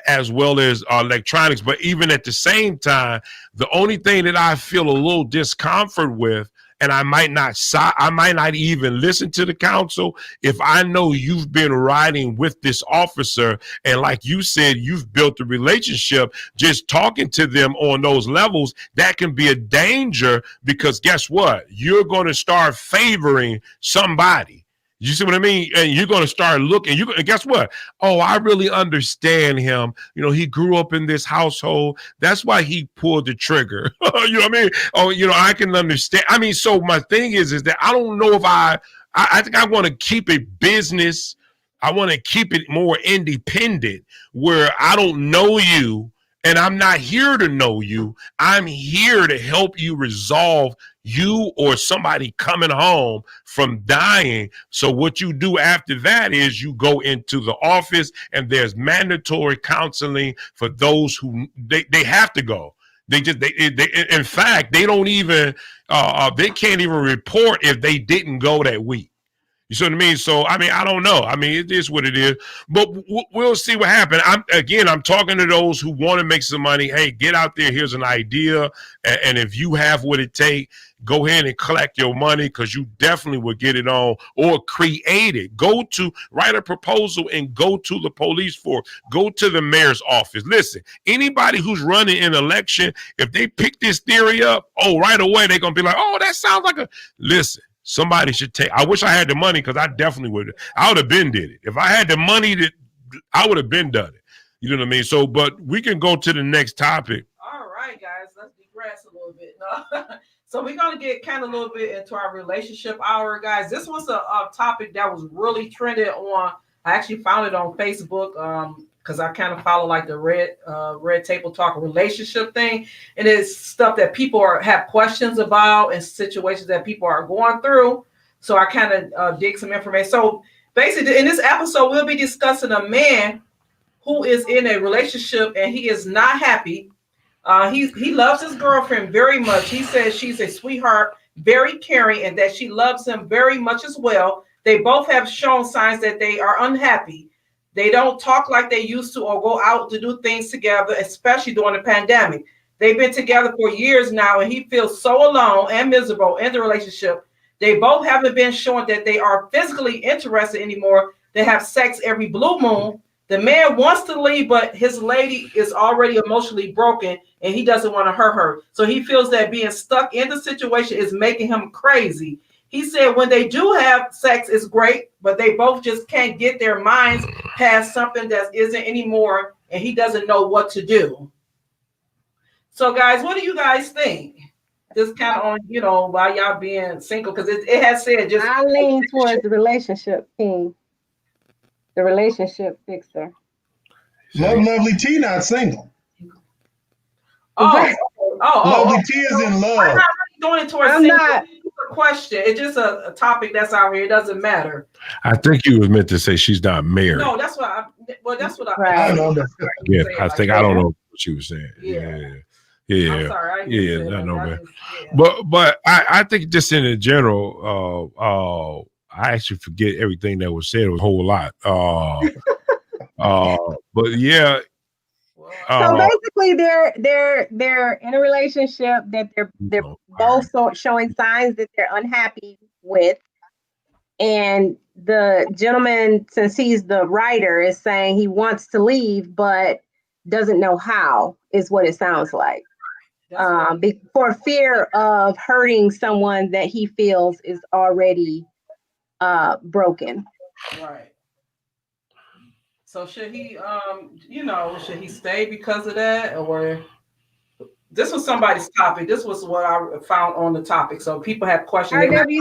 as well as electronics. But even at the same time, the only thing that I feel a little discomfort with, and I might not even listen to the counsel if I know you've been riding with this officer, and like you said, you've built a relationship. Just talking to them on those levels, that can be a danger, because guess what? You're going to start favoring somebody. You see what I mean? And you're going to start looking. And guess what? Oh, I really understand him. You know, he grew up in this household. That's why he pulled the trigger. You know what I mean? Oh, you know, I can understand. I mean, so my thing is that I don't know if I think I want to keep it business. I want to keep it more independent where I don't know you and I'm not here to know you. I'm here to help you resolve you or somebody coming home from dying. So what you do after that is you go into the office and there's mandatory counseling for those who they have to go. They in fact, they don't even they can't even report if they didn't go that week. You see what I mean? So, I mean, I don't know. I mean, it is what it is, but we'll see what happens. I'm talking to those who want to make some money. Hey, get out there. Here's an idea. And if you have what it takes, go ahead and collect your money because you definitely will get it on or create it. Write a proposal and go to the police force. Go to the mayor's office. Listen, anybody who's running an election, if they pick this theory up, right away, they're going to be like, oh, that sounds like listen. Somebody should take. I wish I had the money because I definitely would. I would have been did it. If I had the money, that I would have been done it. You know what I mean? So, but we can go to the next topic. All right, guys, let's digress a little bit. No? So we're gonna get kind of a little bit into our relationship hour, guys. This was a topic that was really trending on. I actually found it on Facebook because I kind of follow like the Red Table Talk relationship thing, and it's stuff that people have questions about and situations that people are going through. So I kind of dig some information. So basically, in this episode, we'll be discussing a man who is in a relationship and he is not happy. He loves his girlfriend very much. He says she's a sweetheart, very caring, and that she loves him very much as well. They both have shown signs that they are unhappy. They don't talk like they used to or go out to do things together, especially during the pandemic. They've been together for years now, and he feels so alone and miserable in the relationship. They both haven't been showing that they are physically interested anymore. They have sex every blue moon. The man wants to leave, but his lady is already emotionally broken, and he doesn't want to hurt her. So he feels that being stuck in the situation is making him crazy. He said when they do have sex, it's great, but they both just can't get their minds past something that isn't anymore, and he doesn't know what to do. So, guys, what do you guys think? Just kind of on, while y'all being single, because it has said just. I lean towards the relationship king, the relationship fixer. Lovely T not single. Oh. Lovely T is in love. I'm not really going towards I'm single. not. A question. It's just a topic that's out here. It doesn't matter. I think you was meant to say she's not married. No, that's what I. Right. I don't know. Yeah, I don't know what she was saying. Yeah. I'm sorry. No, man. But I think just in general, I actually forget everything that was said. It was a whole lot. But yeah. So basically, they're in a relationship that they're both showing signs that they're unhappy with, and the gentleman, since he's the writer, is saying he wants to leave but doesn't know how. Is what it sounds like. For fear of hurting someone that he feels is already broken. Right. So should he, should he stay because of that, or this was somebody's topic? This was what I found on the topic. So people have questions. RW3,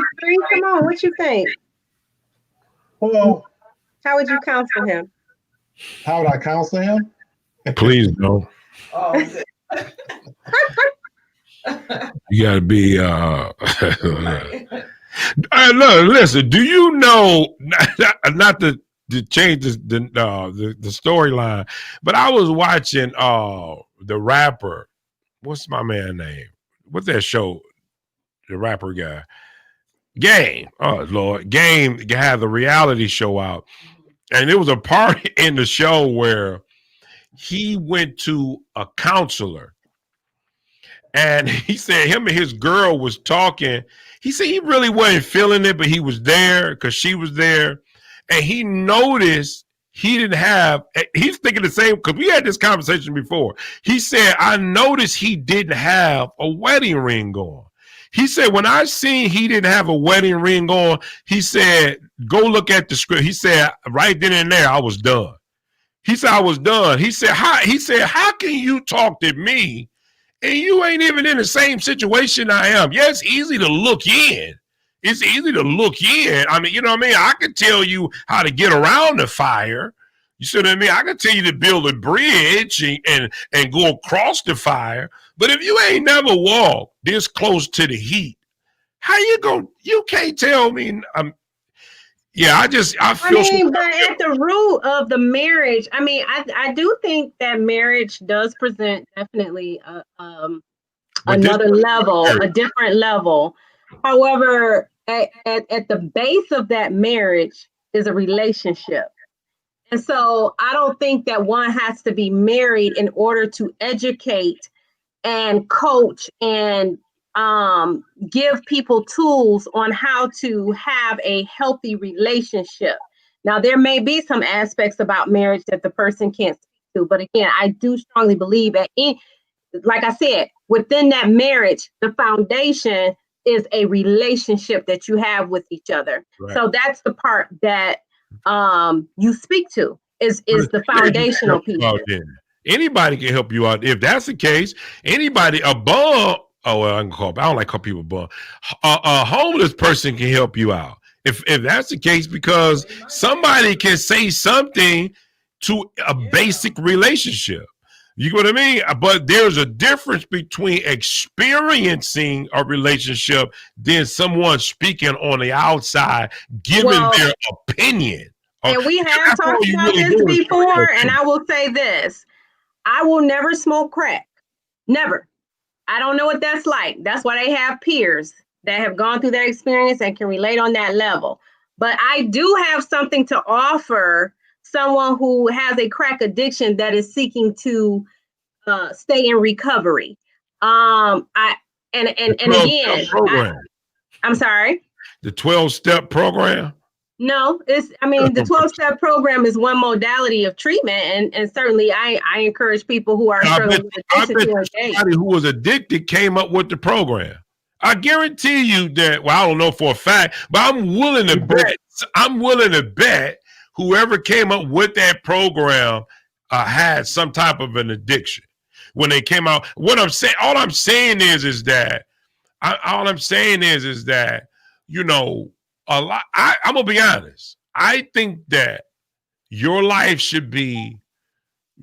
come on, what you think? Well, how would you counsel him? How would I counsel him? Please don't. Oh, you gotta be look, listen, do you know not to change the storyline, but I was watching the rapper, what's my man name? What's that show? The rapper guy. Game. Oh Lord. Game had the reality show out. And there was a part in the show where he went to a counselor. And he said him and his girl was talking. He said he really wasn't feeling it, but he was there because she was there. And he noticed he didn't have, he's thinking the same, because we had this conversation before. He said, I noticed he didn't have a wedding ring on. He said, when I seen he didn't have a wedding ring on, he said, go look at the script. He said, right then and there, I was done. He said, I was done. He said, how can you talk to me and you ain't even in the same situation I am? Yeah, it's easy to look in. It's easy to look in. I mean, you know what I mean? I can tell you how to get around the fire. You see what I mean? I can tell you to build a bridge and go across the fire. But if you ain't never walked this close to the heat, how you can't tell me. I feel but at the root of the marriage, I do think that marriage does present definitely another level, a different level. However, at the base of that marriage is a relationship. And so I don't think that one has to be married in order to educate and coach and give people tools on how to have a healthy relationship. Now, there may be some aspects about marriage that the person can't speak to, but again, I do strongly believe that, like I said, within that marriage, the foundation is a relationship that you have with each other. Right. So that's the part that you speak to is the foundational piece. Anybody can help you out. If that's the case, anybody above, I don't like calling people bum. A homeless person can help you out. If that's the case, because somebody can say something to a basic relationship. You know what I mean? But there's a difference between experiencing a relationship than someone speaking on the outside, giving their opinion. And we have talked about this before, and I will say this. I will never smoke crack. Never. I don't know what that's like. That's why they have peers that have gone through that experience and can relate on that level. But I do have something to offer someone who has a crack addiction that is seeking to stay in recovery. I'm sorry. The 12-step program? No, the 12-step program is one modality of treatment, and certainly I encourage people who are struggling with addiction to engage. Somebody who was addicted came up with the program. I guarantee you that. Well, I don't know for a fact, but I'm willing to bet whoever came up with that program had some type of an addiction when they came out. What I'm saying, all I'm saying is that you know. I'm gonna be honest. I think that your life should be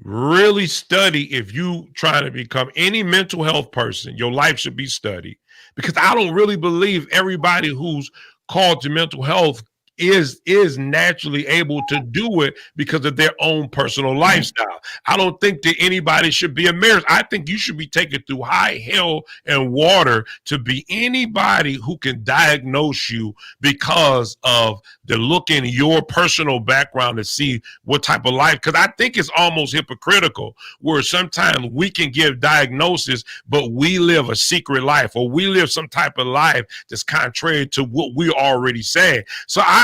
really studied. If you try to become any mental health person, your life should be studied, because I don't really believe everybody who's called to mental health is naturally able to do it because of their own personal lifestyle. I don't think that anybody should be a marriage. I think you should be taken through high hell and water to be anybody who can diagnose you because of the look in your personal background to see what type of life. Because I think it's almost hypocritical where sometimes we can give diagnosis, but we live a secret life, or we live some type of life that's contrary to what we already said. So I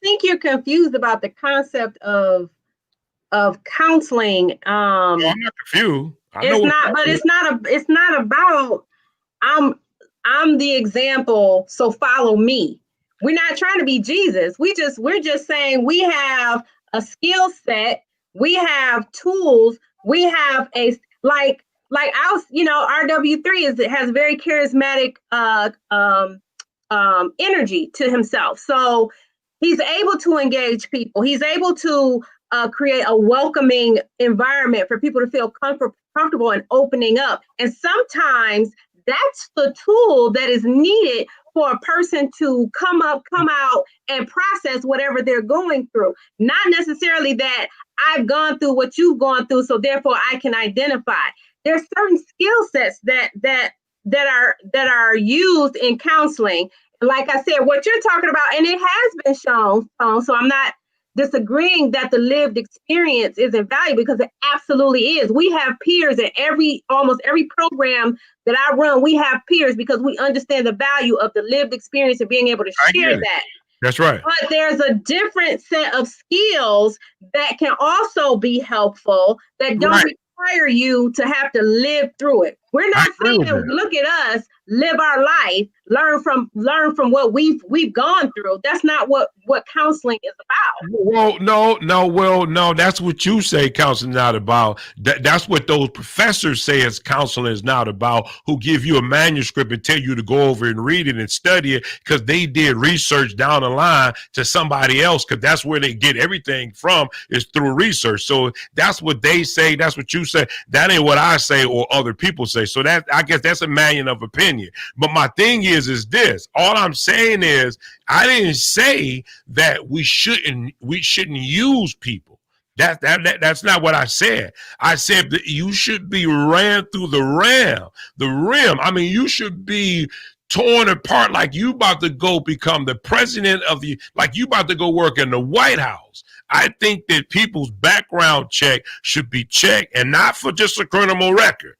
think you're confused about the concept of counseling. I'm not confused. It's not about I'm the example, so follow me. We're not trying to be Jesus. We're just saying we have a skill set, we have tools, we have RW3 has very charismatic energy to himself. So he's able to engage people. He's able to create a welcoming environment for people to feel comfortable and opening up. And sometimes that's the tool that is needed for a person to come out and process whatever they're going through. Not necessarily that I've gone through what you've gone through, so therefore I can identify. There's certain skill sets that are used in counseling. Like I said, what you're talking about, and it has been shown, so I'm not disagreeing that the lived experience isn't valuable, because it absolutely is. We have peers at almost every program that I run. We have peers because we understand the value of the lived experience and being able to share that. That's right. But there's a different set of skills that can also be helpful that don't require you to have to live through it. We're not agree with saying that. look at us, live our life, learn from what we've gone through. That's not what counseling is about. Well, no. That's what you say counseling not about. That's what those professors say is counseling is not about, who give you a manuscript and tell you to go over and read it and study it because they did research down the line to somebody else, because that's where they get everything from, is through research. So that's what they say. That's what you say. That ain't what I say or other people say. So that, I guess that's a matter of opinion. But my thing is this. All I'm saying is I didn't say that we shouldn't use people. That's not what I said. I said that you should be ran through the rim. I mean, you should be torn apart like you about to go become the president of like you about to go work in the White House. I think that people's background check should be checked, and not for just a criminal record.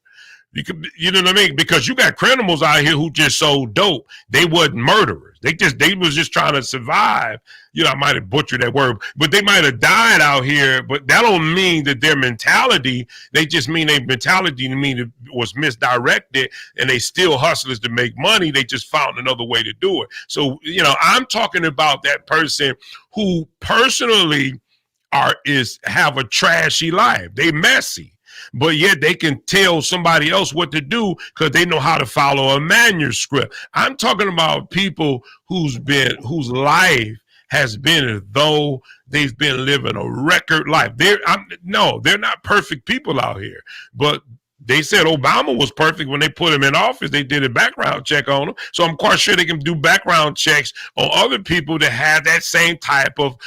You know what I mean? Because you got criminals out here who just sold dope. They wasn't murderers. They was just trying to survive. You know, I might have butchered that word, but they might have died out here. But that don't mean that their mentality, they just mean their mentality to mean it was misdirected, and they still hustlers to make money. They just found another way to do it. So, you know, I'm talking about that person who personally have a trashy life. They messy. But yet they can tell somebody else what to do because they know how to follow a manuscript. I'm talking about people whose life has been as though they've been living a record life. They're not perfect people out here, but they said Obama was perfect when they put him in office. They did a background check on him. So I'm quite sure they can do background checks on other people that have that same type of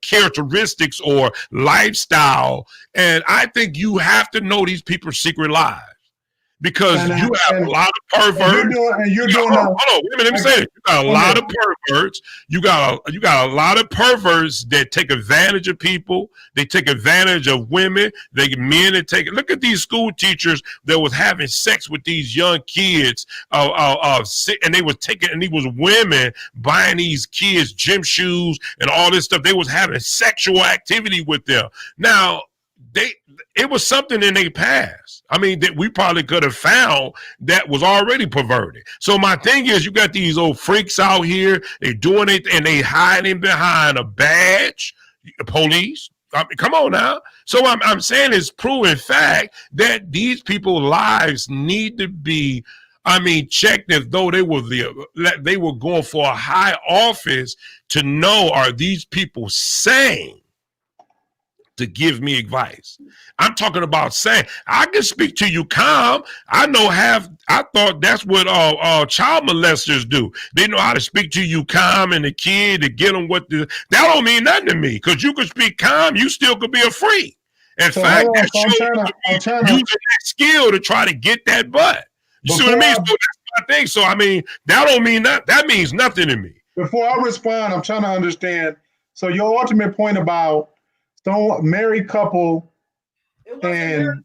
characteristics or lifestyle. And I think you have to know these people's secret lives, because you have a lot of perverts. Hold on, wait a minute, let me say it. You got a lot of perverts. You got a lot of perverts that take advantage of people. They take advantage of women. They get men that take. Look at these school teachers that was having sex with these young kids. And they was taking, and these was women buying these kids gym shoes and all this stuff. They was having sexual activity with them. Now, it was something in their past. I mean, that we probably could have found that was already perverted. So my thing is, you got these old freaks out here. They doing it and they hiding behind a badge. Police. I mean, come on now. So I'm saying it's proven fact that these people's lives need to be, checked as though they were going for a high office to know, are these people sane to give me advice? I'm talking about saying, I can speak to you calm. I thought that's what child molesters do. They know how to speak to you calm and the kid to get them that don't mean nothing to me, because you can speak calm, you still could be a freak. In fact, I'm trying using that skill to try to get that butt. You see what I mean? So that's my thing. So that don't mean that means nothing to me. Before I respond, I'm trying to understand. So your ultimate point about married couple, and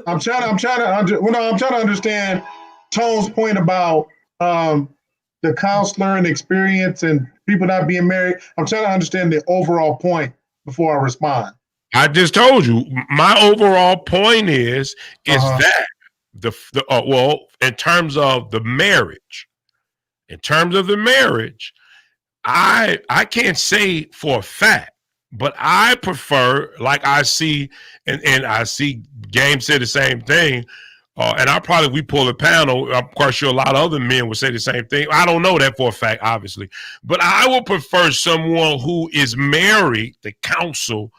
I'm trying to understand Tone's point about the counselor and experience and people not being married. I'm trying to understand the overall point before I respond. I just told you my overall point is that in terms of the marriage, I can't say for a fact. But I prefer, like I see, and I see Game said the same thing, and we pull a panel. I'm quite sure a lot of other men would say the same thing. I don't know that for a fact, obviously, but I would prefer someone who is married to counsel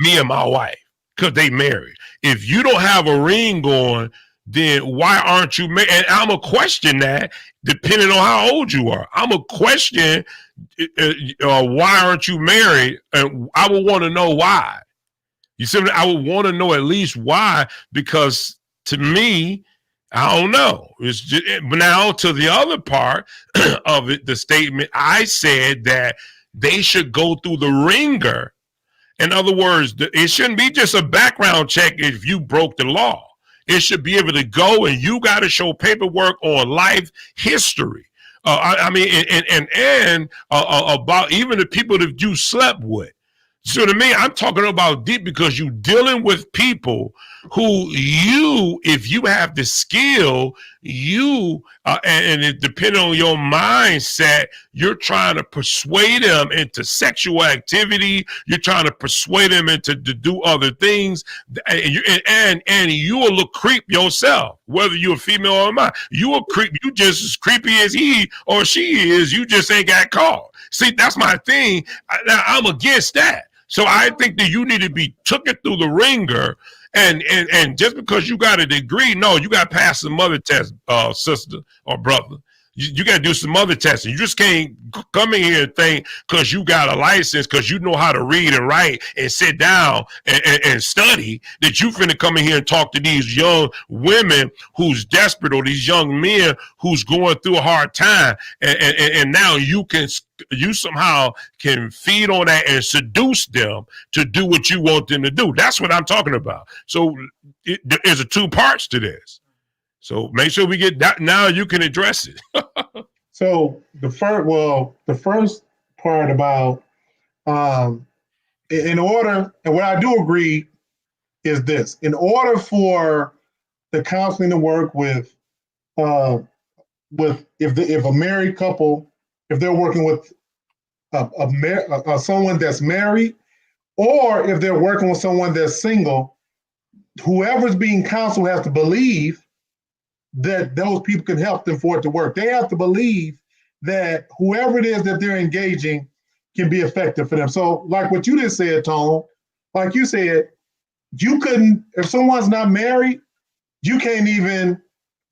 me and my wife, because they married. If you don't have a ring on, then why aren't you married? And I'm going to question that depending on how old you are. I'm going to question why aren't you married? And I would want to know why. You see, I would want to know at least why, because to me, I don't know. It's just, now to the other part of it, the statement, I said that they should go through the ringer. In other words, it shouldn't be just a background check if you broke the law. It should be able to go, and you got to show paperwork on life history. And about even the people that you slept with. So to me, I'm talking about deep because you're dealing with people who if you have the skill, and it depending on your mindset, you're trying to persuade them into sexual activity. You're trying to persuade them into to do other things, and you will look creep yourself, whether you're a female or not. You a creep. You just as creepy as he or she is. You just ain't got caught. See, that's my thing. I'm against that. So I think that you need to be took it through the ringer, and just because you got a degree, no, you got to pass some other test, sister or brother. You got to do some other testing. You just can't come in here and think because you got a license, because you know how to read and write and sit down and study, that you finna come in here and talk to these young women who's desperate, or these young men who's going through a hard time, and now you somehow can feed on that and seduce them to do what you want them to do. That's what I'm talking about. So there's a two parts to this. So make sure we get that. Now you can address it. So the first part about in order, and what I do agree is this: in order for the counseling to work with if a married couple, if they're working with someone that's married, or if they're working with someone that's single, whoever's being counseled has to believe that those people can help them for it to work. They have to believe that whoever it is that they're engaging can be effective for them. So like what you just said, Tone, like you said, you couldn't, if someone's not married, you can't even,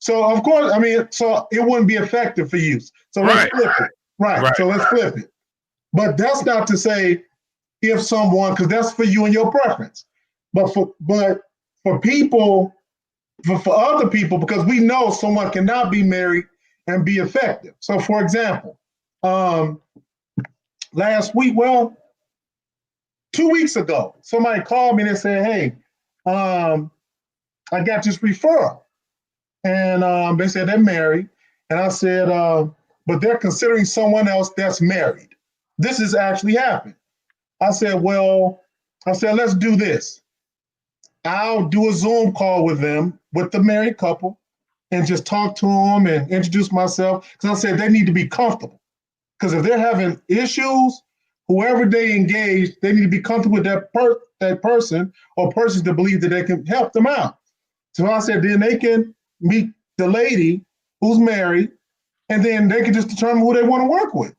so of course, I mean, so it wouldn't be effective for you. So let's flip it. Right. So let's flip it. But that's not to say if someone, because that's for you and your preference. But for people, for other people, because we know someone cannot be married and be effective. So for example, last week, 2 weeks ago, somebody called me and they said, hey, I got this referral. And they said they're married. And I said, but they're considering someone else that's married. This has actually happened. I said, let's do this. I'll do a Zoom call with them, with the married couple, and just talk to them and introduce myself. Because I said they need to be comfortable. Because if they're having issues, whoever they engage, they need to be comfortable with that person or persons to believe that they can help them out. So I said, then they can meet the lady who's married, and then they can just determine who they want to work with.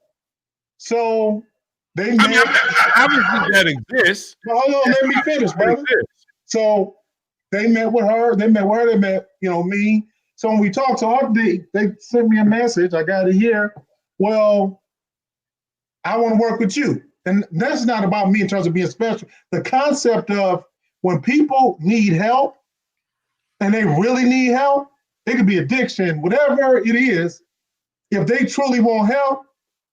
So they met. Obviously that exists. Hold on, let me finish, brother. So they met with her. They met, me. So when we talked to her, they sent me a message. I got it here. Well, I want to work with you. And that's not about me in terms of being special. The concept of when people need help and they really need help, it could be addiction, whatever it is. If they truly want help,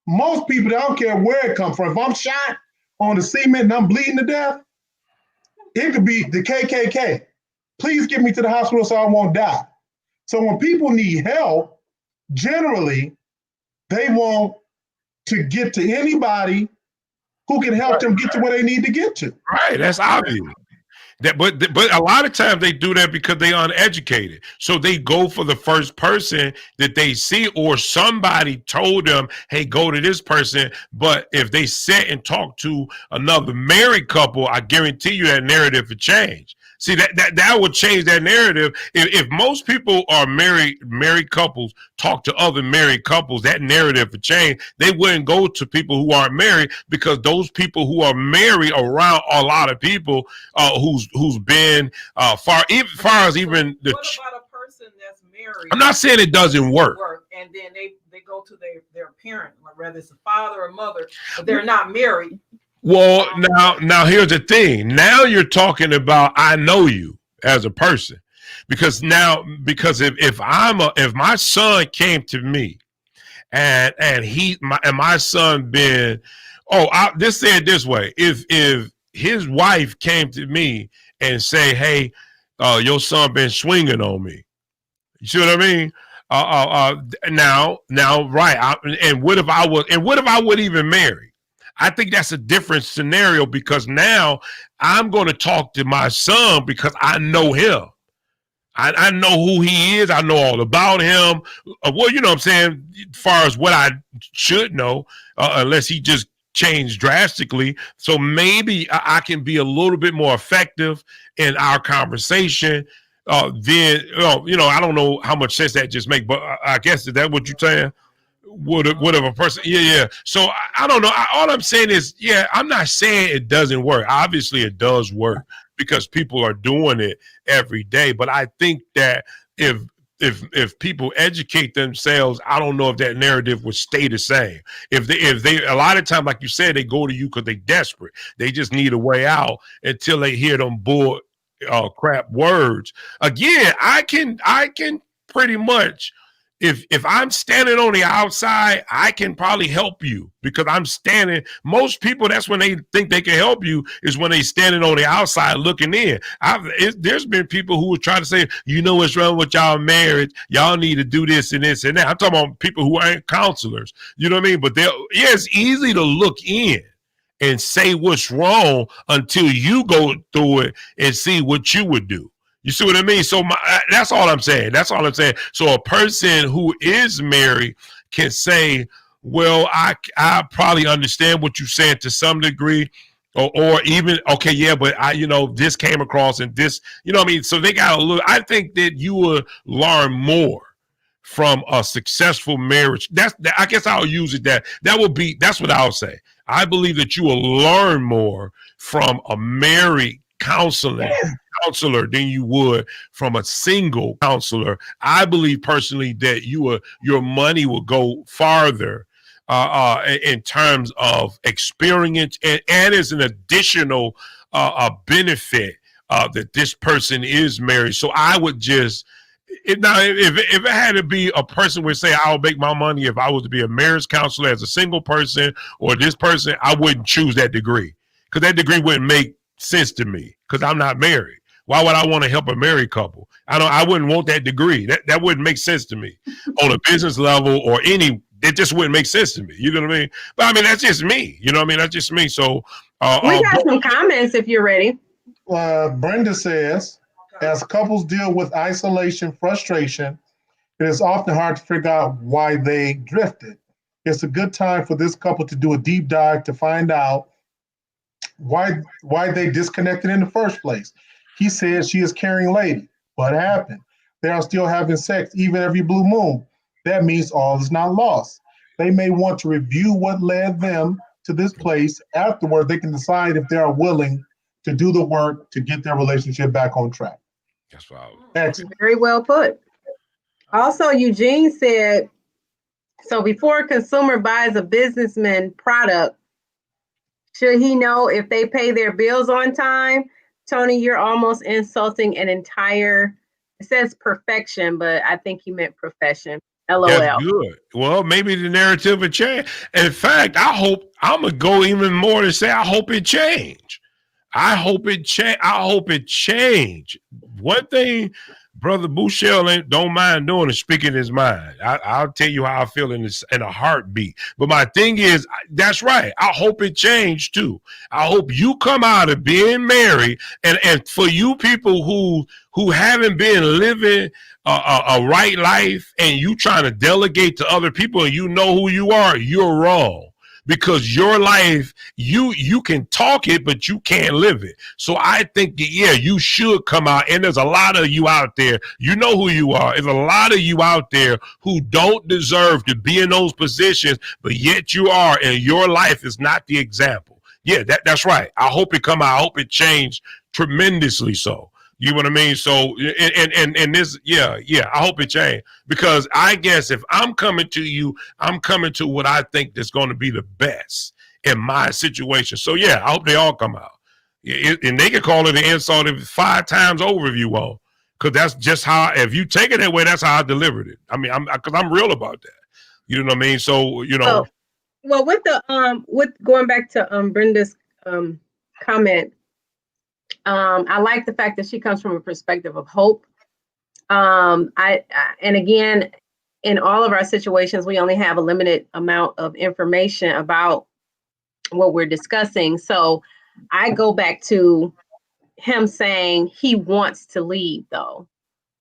most people, I don't care where it comes from. If I'm shot on the cement and I'm bleeding to death, it could be the KKK. Please get me to the hospital so I won't die. So when people need help, generally, they want to get to anybody who can help them get to where they need to get to. Right, that's obvious. But a lot of times they do that because they're uneducated. So they go for the first person that they see, or somebody told them, hey, go to this person. But if they sit and talk to another married couple, I guarantee you that narrative would change. See, that would change that narrative. If most people are married couples talk to other married couples, that narrative would change. They wouldn't go to people who aren't married, because those people who are married around a lot of people who's been far as even the. What about a person that's married? I'm not saying it doesn't work. And then they go to their parent, whether it's a father or mother, but they're not married. Well, now here's the thing. Now you're talking about I know you as a person, because if my son came to me and my son been this said this way, if his wife came to me and say, hey, your son been swinging on me, you see what I mean? Now, right? And what if I would even marry? I think that's a different scenario because now I'm going to talk to my son because I know him. I know who he is. I know all about him. Well, you know what I'm saying, as far as what I should know, unless he just changed drastically. So maybe I can be a little bit more effective in our conversation. Then, I don't know how much sense that just make, but I guess is that what you're saying? Would a person, yeah. So I don't know. All I'm saying is, yeah, I'm not saying it doesn't work. Obviously, it does work because people are doing it every day. But I think that if people educate themselves, I don't know if that narrative would stay the same. If they a lot of times, like you said, they go to you because they're desperate. They just need a way out until they hear them bull crap words. Again, I can pretty much. If I'm standing on the outside, I can probably help you because I'm standing. Most people, that's when they think they can help you is when they standing on the outside looking in. There's been people who would try to say, you know what's wrong with y'all marriage? Y'all need to do this and this and that. I'm talking about people who aren't counselors. You know what I mean? But it's easy to look in and say what's wrong until you go through it and see what you would do. You see what I mean? So that's all I'm saying. That's all I'm saying. So a person who is married can say, well, I probably understand what you're saying to some degree, or even, okay, yeah, but this came across and this, you know what I mean? So they got a little, I think that you will learn more from a successful marriage. I guess I'll use it that's what I'll say. I believe that you will learn more from a married counselor than you would from a single counselor. I believe personally that your money will go farther in terms of experience and as an additional benefit that this person is married. So I would just if it had to be a person would say I'll make my money if I was to be a marriage counselor as a single person or this person, I wouldn't choose that degree because that degree wouldn't make sense to me because I'm not married. Why would I want to help a married couple? I wouldn't want that degree. That wouldn't make sense to me on a business level or it just wouldn't make sense to me. You know what I mean? But I mean, that's just me. You know what I mean? That's just me. So we got some comments if you're ready. Brenda says, as couples deal with isolation, frustration, it is often hard to figure out why they drifted. It's a good time for this couple to do a deep dive to find out why they disconnected in the first place. He said she is caring lady. What happened? They are still having sex even every blue moon. That means all is not lost. They may want to review what led them to this place. Afterward, they can decide if they are willing to do the work to get their relationship back on track. That's wow. Excellent. Very well put. Also, Eugene said, so before a consumer buys a businessman product, should he know if they pay their bills on time? Tony, you're almost insulting an entire, it says perfection, but I think he meant profession. LOL. That's good. Well, maybe the narrative will change. In fact, I'm going to go even more to say I hope it change. I hope it change. One thing Brother Bouchel don't mind doing is speaking his mind. I'll tell you how I feel in a heartbeat. But my thing is, that's right. I hope it changed too. I hope you come out of being married, and for you people who haven't been living a right life, and you trying to delegate to other people, and you know who you are, you're wrong. Because your life, you can talk it, but you can't live it. So I think that, yeah, you should come out. And there's a lot of you out there. You know who you are. There's a lot of you out there who don't deserve to be in those positions, but yet you are, and your life is not the example. Yeah, that's right. I hope it come out. I hope it changed tremendously so. You know what I mean? So, and this, yeah, I hope it changed, because I guess if I'm coming to you, I'm coming to what I think is going to be the best in my situation. So, yeah, I hope they all come out. And they can call it an insult 5 times over if you want, because that's just how, if you take it that way, that's how I delivered it. I mean, because I'm real about that. You know what I mean? So, you know. Well, with going back to Brenda's comment, I like the fact that she comes from a perspective of hope. And again, in all of our situations, we only have a limited amount of information about what we're discussing. So I go back to him saying he wants to leave, though.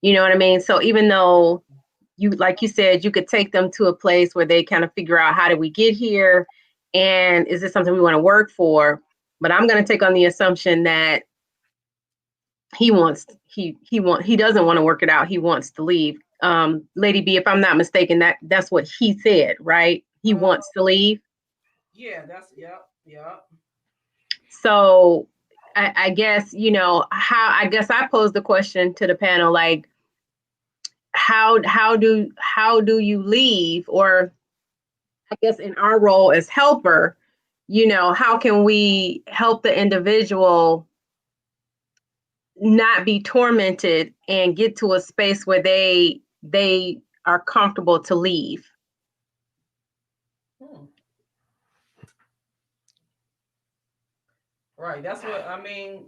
You know what I mean? So even though you, like you said, you could take them to a place where they kind of figure out, how did we get here? And is this something we want to work for? But I'm going to take on the assumption that he doesn't want to work it out. He wants to leave. Lady B, if I'm not mistaken, that's what he said, right? He wants to leave. Yeah, yep. So I guess, I guess I posed the question to the panel, like, how do you leave? Or I guess in our role as helper, how can we help the individual not be tormented and get to a space where they are comfortable to leave? Right. That's what I mean.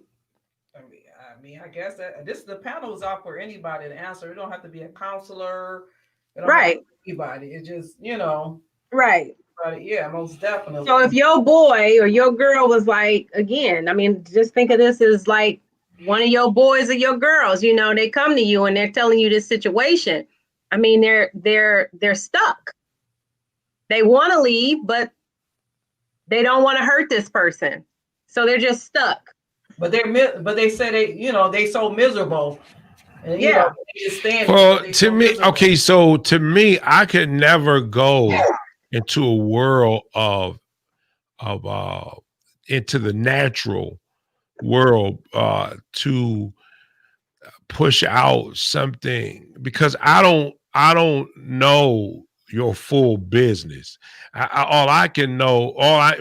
I guess that the panel is out for anybody to answer. It don't have to be a counselor. It don't have to be anybody. It just, Right. But yeah, most definitely. So if your boy or your girl was like, again, I mean, just think of this as like one of your boys or your girls, they come to you and they're telling you this situation. I mean, they're stuck. They want to leave, but they don't want to hurt this person. So they're just stuck. But they say they so miserable. And, yeah. Well, to me, okay, so to me, I could never go into a world of into the natural world to push out something, because I don't know your full business. All I can know,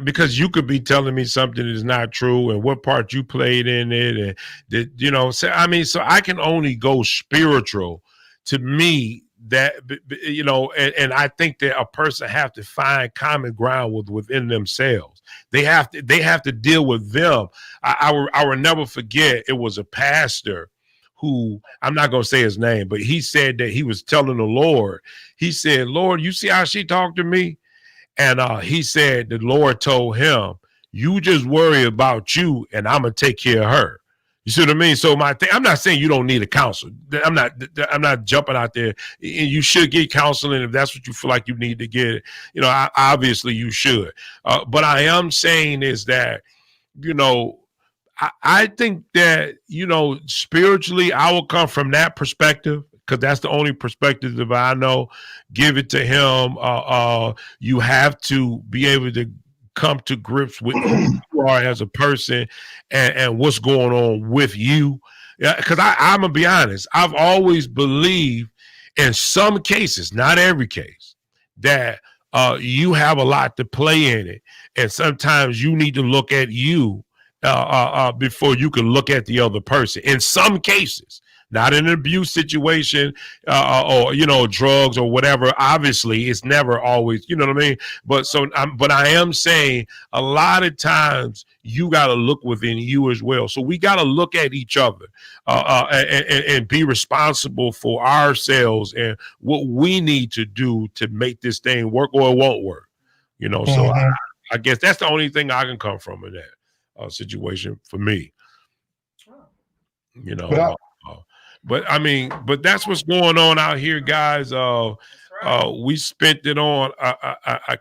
because you could be telling me something that is not true and what part you played in it, and that, so I can only go spiritual. To me, that, and I think that a person have to find common ground within themselves. They have to deal with them. I will never forget, it was a pastor who, I'm not going to say his name, but he said that he was telling the Lord, he said, Lord, you see how she talked to me? And he said the Lord told him, you just worry about you and I'm going to take care of her. You see what I mean? So I'm not saying you don't need a counselor. I'm not jumping out there. You should get counseling if that's what you feel like you need to get. Obviously you should. But I am saying is that, I think that, spiritually, I will come from that perspective, because that's the only perspective that I know. Give it to him. You have to be able to come to grips with who you are as a person and what's going on with you. Because I'm going to be honest, I've always believed in some cases, not every case, that you have a lot to play in it. And sometimes you need to look at you before you can look at the other person. In some cases, not in an abuse situation or drugs or whatever. Obviously, it's never always, you know what I mean. But I am saying a lot of times you got to look within you as well. So we got to look at each other and be responsible for ourselves and what we need to do to make this thing work, or it won't work. So I guess that's the only thing I can come from in that situation for me. But that's what's going on out here, guys. We spent it on. I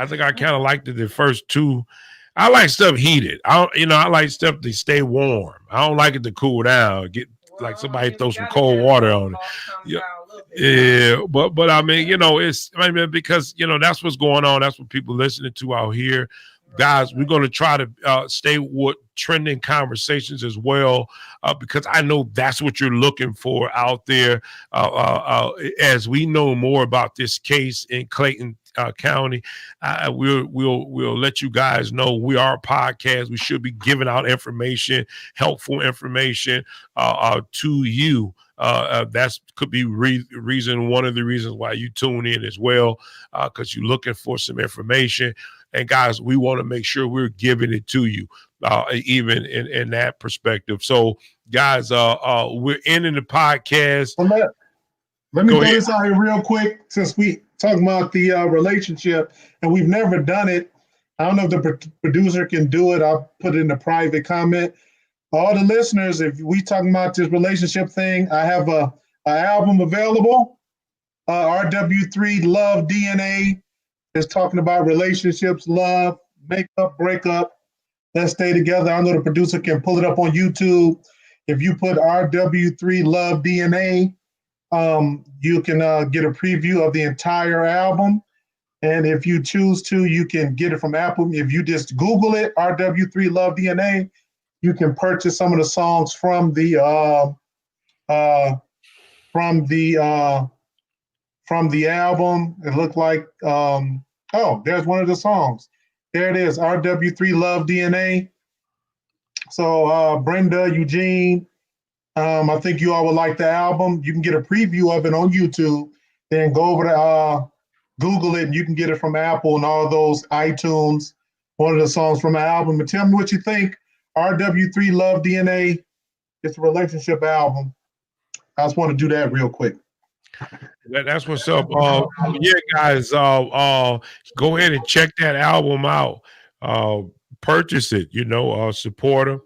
think I kind of liked it the first two. I like stuff heated. I like stuff to stay warm. I don't like it to cool down. Like somebody throw some cold water on it. Yeah, but it's because that's what's going on. That's what people listening to out here. Guys, we're going to try to stay with trending conversations as well, because I know that's what you're looking for out there. As we know more about this case in Clayton County, we'll let you guys know. We are a podcast. We should be giving out information, helpful information to you. That's could be one of the reasons why you tune in as well, because you're looking for some information. And guys, we want to make sure we're giving it to you, even in that perspective. So, guys, we're ending the podcast. Let me throw this out here real quick, since we talking about the relationship, and we've never done it I don't know if the producer can do it. I'll put it in a private comment. All the listeners, if we talking about this relationship thing, I have a album available. RW3 Love DNA is talking about relationships, love, makeup, breakup. Let's stay together. I know the producer can pull it up on YouTube. If you put RW3 Love DNA, you can get a preview of the entire album. And if you choose to, you can get it from Apple. If you just Google it, RW3 Love DNA, you can purchase some of the songs from the album. It looked like oh, there's one of the songs. There it is, RW3 Love DNA. So Brenda, Eugene, I think you all would like the album. You can get a preview of it on YouTube. Then go over to Google it, and you can get it from Apple and all those iTunes. One of the songs from the album. And tell me what you think. RW3 Love DNA. It's a relationship album. I just want to do that real quick. That's what's up. Yeah, guys, go ahead and check that album out. Purchase it. Support them.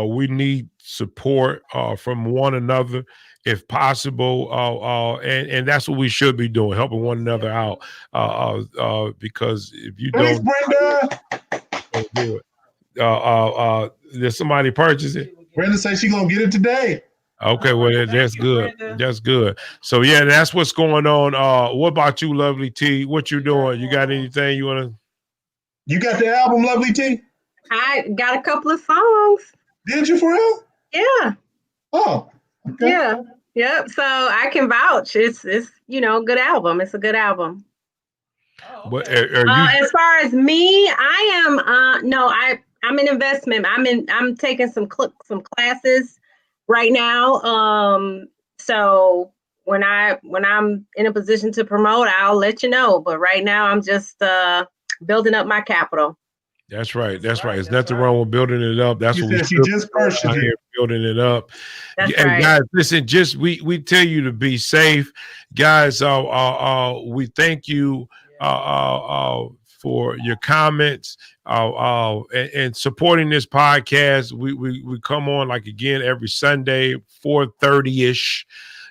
We need support from one another, if possible, and that's what we should be doing, helping one another out. Because if you Thanks, don't Brenda. do it, did somebody purchase it? Brenda says she's gonna get it today. Okay, well, that's good. That's good. So yeah, that's what's going on. What about you, Lovely T? What you doing? You got anything you want to? You got the album, Lovely T? I got a couple of songs. Did you, for real? Yeah. Oh, okay. Yeah. Yep. So I can vouch. It's good album. It's a good album. But are you? As far as me, I am no, I'm in investment. I'm taking some classes right now. So when I'm in a position to promote, I'll let you know. But right now I'm just building up my capital. That's right. That's right. There's nothing wrong with building it up. That's what She just purchased it. Building it up. That's and right. Guys, listen, we tell you to be safe. Guys, we thank you for your comments and supporting this podcast. We come on like again every Sunday, 4:30-ish.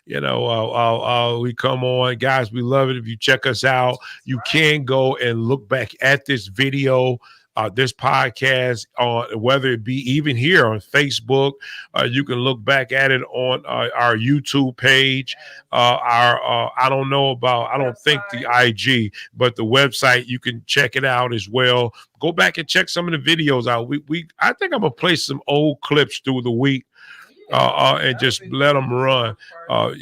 We come on, guys. We love it. If you check us out, you can go and look back at this video, this podcast, on whether it be even here on Facebook. You can look back at it on our YouTube page. I don't think the IG, but the website, you can check it out as well. Go back and check some of the videos out. I think I'm gonna play some old clips through the week. And just let them run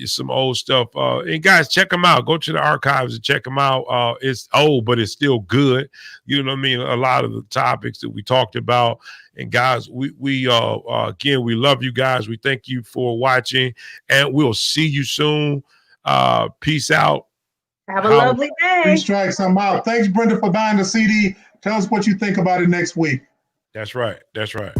some old stuff. And guys, check them out. Go to the archives and check them out. It's old, but it's still good. You know what I mean? A lot of the topics that we talked about. And guys, we again, we love you guys. We thank you for watching, and we'll see you soon. Peace out. Have a lovely day. Three strikes, I'm out. Thanks, Brenda, for buying the CD. Tell us what you think about it next week. That's right. That's right.